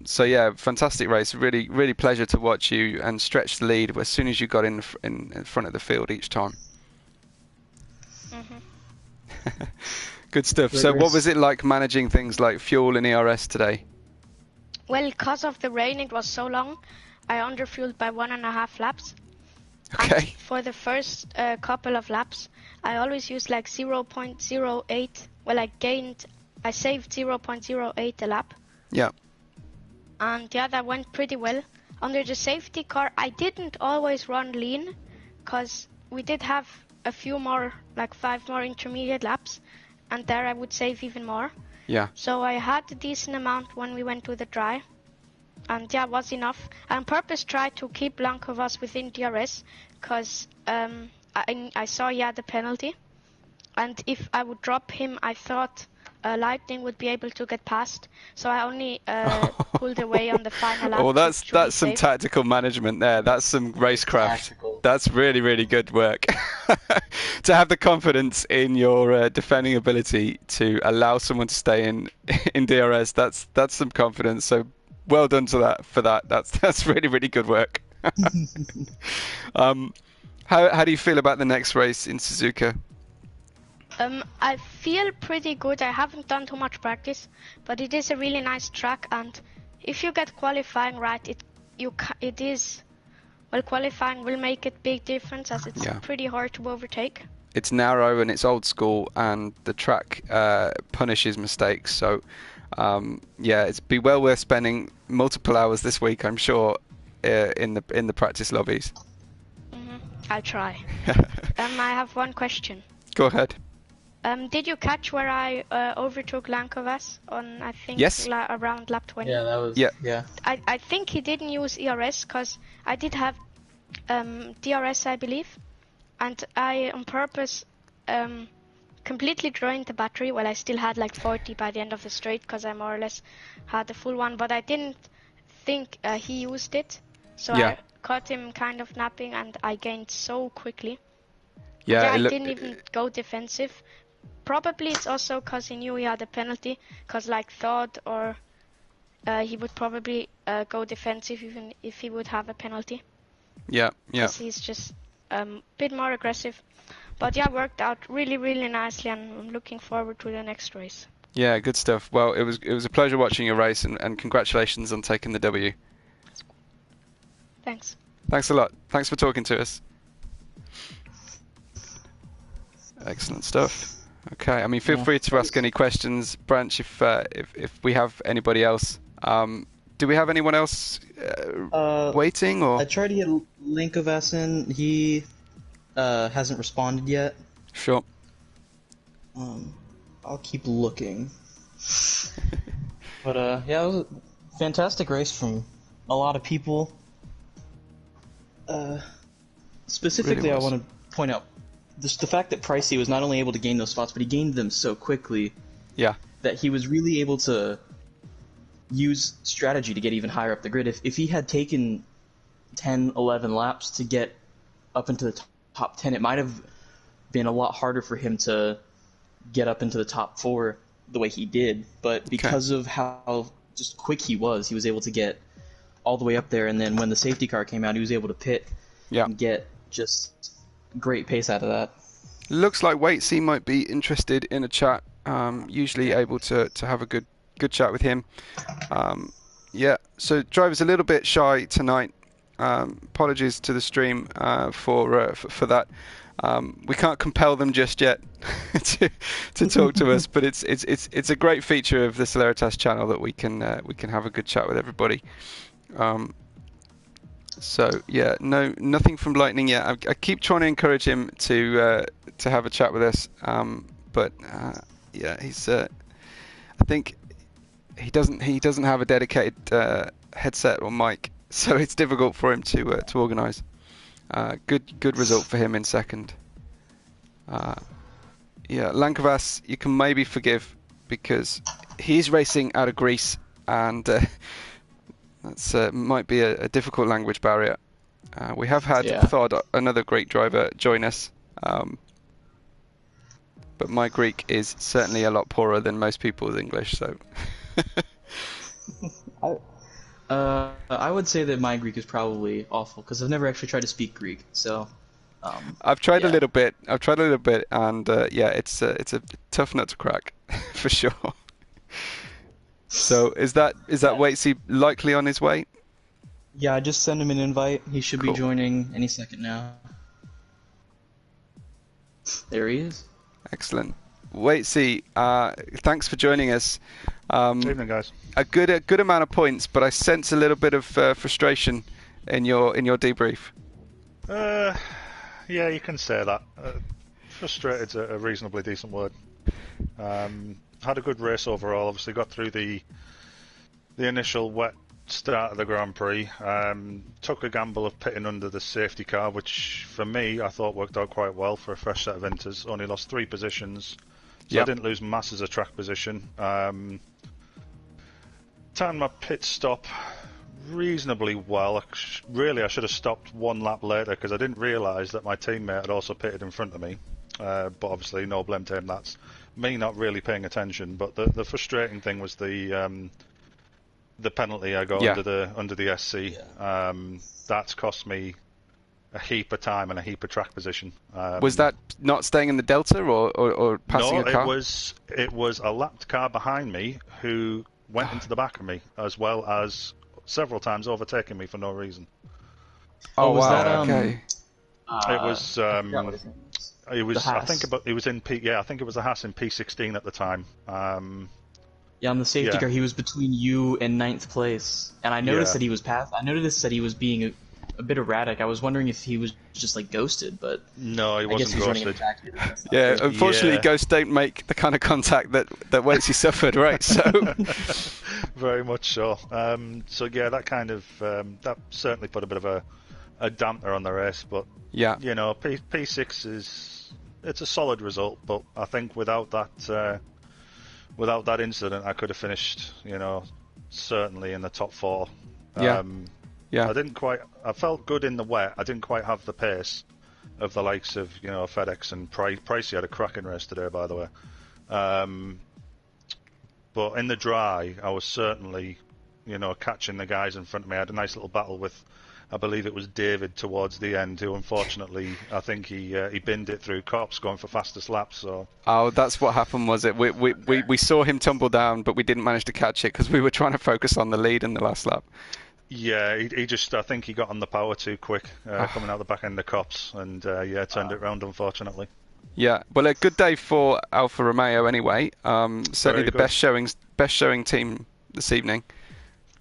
So yeah, fantastic race. Really pleasure to watch you and stretch the lead as soon as you got in front of the field each time. Good stuff. Great So what race. was it like managing things like fuel and ERS today? Well, because of the rain, it was so long. I underfueled by 1.5 laps. Okay. And for the first couple of laps, I always used like 0.08. Well, I saved 0.08 a lap. Yeah. And yeah, that went pretty well. Under the safety car, I didn't always run lean, because we did have a few more, like 5 more intermediate laps, and there I would save even more. Yeah. So I had a decent amount when we went to the dry, and yeah, was enough. I on purpose tried to keep Lankovas within DRS, because I saw he had a penalty, and if I would drop him, I thought Lightning would be able to get past, so I only pulled away on the final lap. Oh, that's to be some safe. tactical management there. That's some racecraft. Tactical. That's really, really good work. To have the confidence in your defending ability to allow someone to stay in DRS, that's some confidence. So well done for that. That's really, really good work. How do you feel about the next race in Suzuka? I feel pretty good. I haven't done too much practice, but it is a really nice track, and if you get qualifying right, qualifying will make a big difference, as it's pretty hard to overtake. It's narrow and it's old school, and the track punishes mistakes. So it'd be well worth spending multiple hours this week, I'm sure, in the practice lobbies. I'll try. I have one question. Go ahead. Did you catch where I overtook Lankovas on, I think, Yes. Around lap 20? Yeah, that was. Yeah. I think he didn't use ERS, because I did have DRS, I believe, and I on purpose completely drained the battery. Well, I still had like 40 by the end of the straight, because I more or less had the full one, but I didn't think he used it, so I caught him kind of napping, and I gained so quickly. Yeah, I didn't even go defensive. Probably it's also because he knew he had a penalty, because like thought or he would probably go defensive even if he would have a penalty. Yeah. Because he's just a bit more aggressive. But yeah, worked out really, really nicely, and I'm looking forward to the next race. Yeah, good stuff. Well, it was a pleasure watching your race, and congratulations on taking the W. Thanks. Thanks a lot. Thanks for talking to us. Excellent stuff. Okay, I mean, feel free to ask any questions, Branch, if we have anybody else. Do we have anyone else waiting? Or I tried to get Lankovas in. He hasn't responded yet. Sure. I'll keep looking. But yeah, it was a fantastic race from a lot of people. Specifically, Really I was. want to point out the fact that Pricey was not only able to gain those spots, but he gained them so quickly. Yeah. That he was really able to use strategy to get even higher up the grid. If he had taken 10, 11 laps to get up into the top 10, it might have been a lot harder for him to get up into the top 4 the way he did. But because of how just quick he was able to get all the way up there. And then when the safety car came out, he was able to pit and get just great pace out of that. Looks like Waitsy might be interested in a chat. Usually able to have a good chat with him. Yeah, so driver's a little bit shy tonight. Apologies to the stream for that. We can't compel them just yet to talk to us, but it's a great feature of the Celeritas channel that we can have a good chat with everybody. So yeah, nothing from Lightning yet. I keep trying to encourage him to have a chat with us, but yeah, he's. I think he doesn't have a dedicated headset or mic, so it's difficult for him to organise. Good result for him in second. Yeah, Lankovas you can maybe forgive because he's racing out of Greece, and that's might be a difficult language barrier. We have had Thod, another great driver, join us, but my Greek is certainly a lot poorer than most people's English. So, I would say that my Greek is probably awful because I've never actually tried to speak Greek. So, I've tried a Yeah. little bit. And yeah, it's a tough nut to crack for sure. So is that Yeah. Waitsy likely on his way? Yeah, I just sent him an invite. He should be Cool. joining any second now. There he is. Excellent. Waitsy, thanks for joining us. Evening, guys. A good amount of points, but I sense a little bit of frustration in your debrief. Yeah, you can say that. Frustrated's a reasonably decent word. Had a good race overall. Obviously, got through the initial wet start of the Grand Prix. Took a gamble of pitting under the safety car, which for me I thought worked out quite well for a fresh set of inters. Only lost 3 positions, so I didn't lose masses of track position. Timed my pit stop reasonably well. Really, I should have stopped 1 lap later because I didn't realise that my teammate had also pitted in front of me. But obviously, no blame to him. That's me not really paying attention. But the frustrating thing was the penalty I got under the SC. Yeah. That's cost me a heap of time and a heap of track position. Was that not staying in the Delta or passing a car? No, it was a lapped car behind me who went into the back of me, as well as several times overtaking me for no reason. Oh, was wow. that Okay. It was. It was. The I Haas. think it was in P. Yeah, I think it was a Haas in P16 at the time. Yeah, on the safety Yeah. car, he was between you and 9th place, and I noticed that he was I noticed that he was being a bit erratic. I was wondering if he was just like ghosted, but No, he I guess wasn't he's running in ghosted. the back. Yeah, unfortunately, Yeah. ghosts don't make the kind of contact that Waitsy suffered, right? So, Very much so. So yeah, that kind of that certainly put a bit of a damper on the race. But yeah, you know, P6 it's a solid result. But I think without that incident, I could have finished, you know, certainly in the top 4. Yeah. Yeah. I felt good in the wet. I didn't quite have the pace of the likes of, you know, FedEx and Pricey had a cracking race today, by the way. But in the dry, I was certainly, you know, catching the guys in front of me. I had a nice little battle with, I believe it was David towards the end, who unfortunately, I think he binned it through cops going for fastest laps. So. Oh, that's what happened, was it? We saw him tumble down, but we didn't manage to catch it because we were trying to focus on the lead in the last lap. Yeah, he just, I think he got on the power too quick, coming out the back end of cops, and turned it round, unfortunately. Yeah, well, a good day for Alfa Romeo anyway. Certainly the best showing team this evening.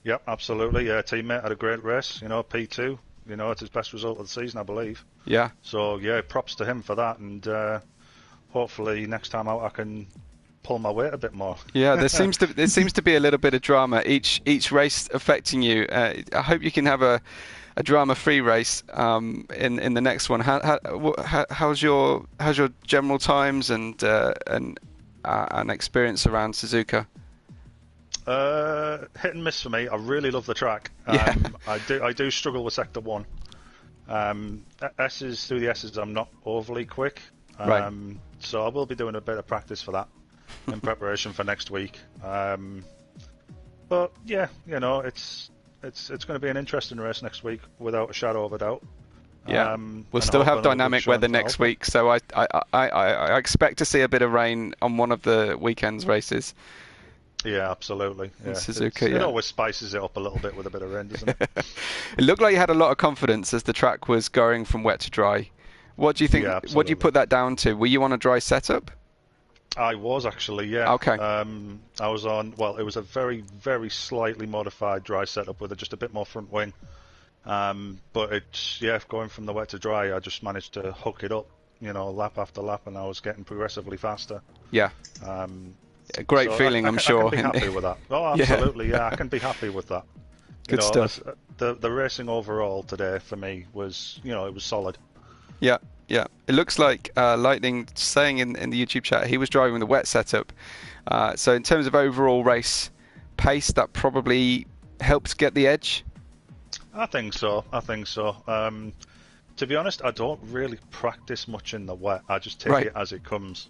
Yep, absolutely. Yeah, teammate had a great race. You know, P2. You know, it's his best result of the season, I believe. Yeah. So yeah, props to him for that, and hopefully next time out I can pull my weight a bit more. Yeah, there seems to be a little bit of drama each race affecting you. I hope you can have a drama-free race in the next one. How's your general times and experience around Suzuka? Hit and miss for me. I really love the track. Yeah. I do struggle with sector 1. Through the S's, I'm not overly quick. Right. So I will be doing a bit of practice for that in preparation for next week. But yeah, you know, it's going to be an interesting race next week without a shadow of a doubt. Yeah, we'll still have dynamic weather next week, so I expect to see a bit of rain on one of the weekend's races. Yeah, absolutely. Yeah. Suzuka, It always spices it up a little bit with a bit of rain, doesn't it? It looked like you had a lot of confidence as the track was going from wet to dry. What do you think? Yeah, what do you put that down to? Were you on a dry setup? I was actually, yeah. Okay. I was on. Well, it was a very, very slightly modified dry setup with just a bit more front wing. But it's going from the wet to dry. I just managed to hook it up, you know, lap after lap, and I was getting progressively faster. Yeah. A great feeling, I'm sure. I can be happy with that. Oh, absolutely, yeah. I can be happy with that. Good stuff. The racing overall today for me was, you know, it was solid. Yeah, yeah. It looks like Lightning saying in the YouTube chat he was driving the wet setup. So in terms of overall race pace, that probably helped get the edge. I think so. To be honest, I don't really practice much in the wet. I just take it as it comes,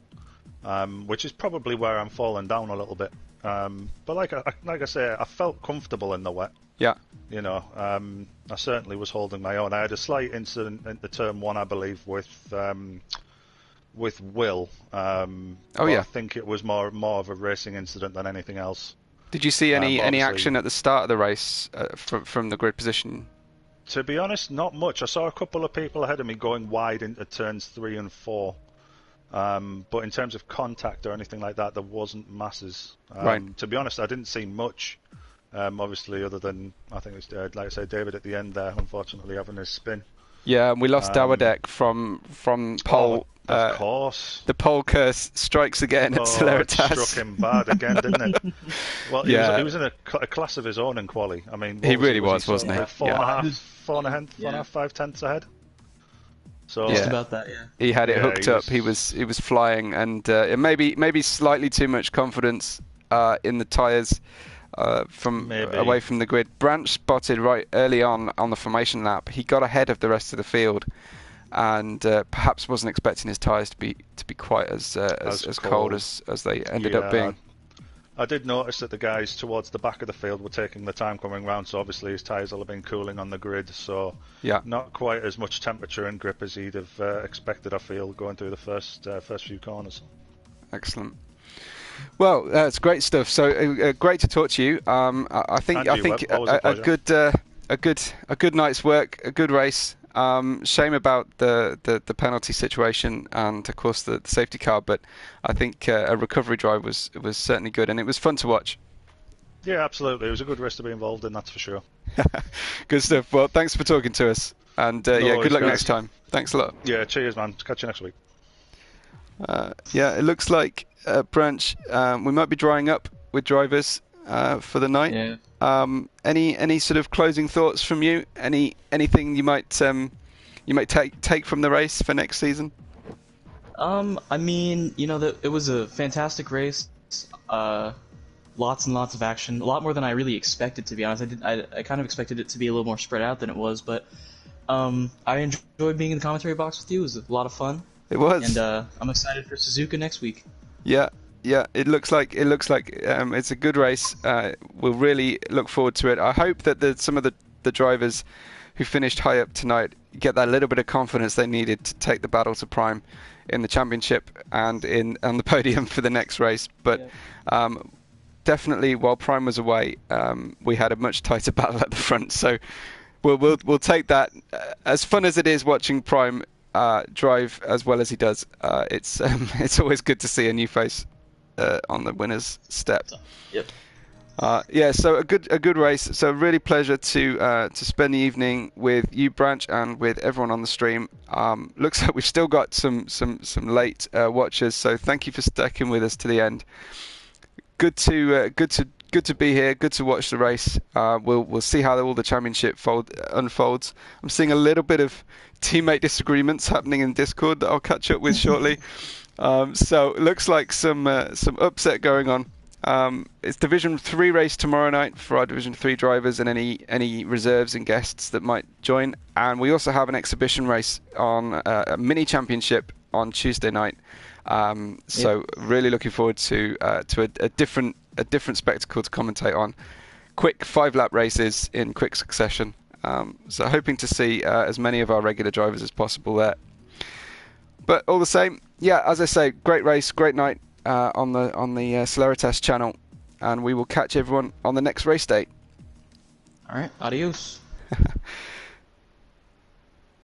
which is probably where I'm falling down a little bit. But like I say, I felt comfortable in the wet. Yeah. You know, I certainly was holding my own. I had a slight incident in the turn 1, I believe, with Will. I think it was more of a racing incident than anything else. Did you see any action at the start of the race from the grid position? To be honest, not much. I saw a couple of people ahead of me going wide into turns 3 and 4. But in terms of contact or anything like that, there wasn't masses. Right. To be honest, I didn't see much. Obviously, other than I think it was, like I said, David at the end there, unfortunately having his spin. Yeah, and we lost Dawidek from pole. Of course. The pole curse strikes again at Celeritas. It struck him bad again, didn't it? Well, he was in a class of his own in quali. I mean, he really was, wasn't he? 4.5, 5 tenths ahead. So just about that, yeah. He had it hooked up. He was flying, and maybe slightly too much confidence in the tyres away from the grid. Branch spotted right early on the formation lap. He got ahead of the rest of the field, and perhaps wasn't expecting his tyres to be quite as cold as they ended up being. I did notice that the guys towards the back of the field were taking the time coming round, so obviously his tyres will have been cooling on the grid, so not quite as much temperature and grip as he'd have expected, I feel, going through the first few corners. Excellent. Well, that's great stuff. So great to talk to you. I think a good night's work, a good race. Shame about the penalty situation and of course the safety car, but I think a recovery drive was certainly good, and it was fun to watch. Yeah, absolutely. It was a good race to be involved in, that's for sure. Good stuff. Well, thanks for talking to us, and good luck next time. Thanks a lot. Yeah, cheers, man. Catch you next week. It looks like Branch, we might be drying up with drivers for the night. Yeah. Any sort of closing thoughts from you? Anything you might take from the race for next season? I mean, it was a fantastic race. Lots and lots of action. A lot more than I really expected, to be honest. I kind of expected it to be a little more spread out than it was, but I enjoyed being in the commentary box with you. It was a lot of fun. It was. And I'm excited for Suzuka next week. Yeah. It looks like it's a good race. We'll really look forward to it. I hope that some of the drivers who finished high up tonight get that little bit of confidence they needed to take the battle to Prime in the championship and on the podium for the next race. But definitely, while Prime was away, we had a much tighter battle at the front. So we'll take that. As fun as it is watching Prime drive as well as he does, it's always good to see a new face on the winner's step. Yep. So a good race. So really pleasure to spend the evening with you, Branch, and with everyone on the stream. Looks like we've still got some late watchers. So thank you for sticking with us to the end. Good to be here. Good to watch the race. We'll see how all the championship unfolds. I'm seeing a little bit of teammate disagreements happening in Discord that I'll catch up with shortly. So it looks like some upset going on. It's Division 3 race tomorrow night for our Division 3 drivers and any reserves and guests that might join. And we also have an exhibition race on a mini championship on Tuesday night. So really looking forward to a different spectacle to commentate on. Quick 5-lap races in quick succession. So hoping to see as many of our regular drivers as possible there. But all the same, as I say, great race, great night on the Celeritas channel, and we will catch everyone on the next race date. All right, adios.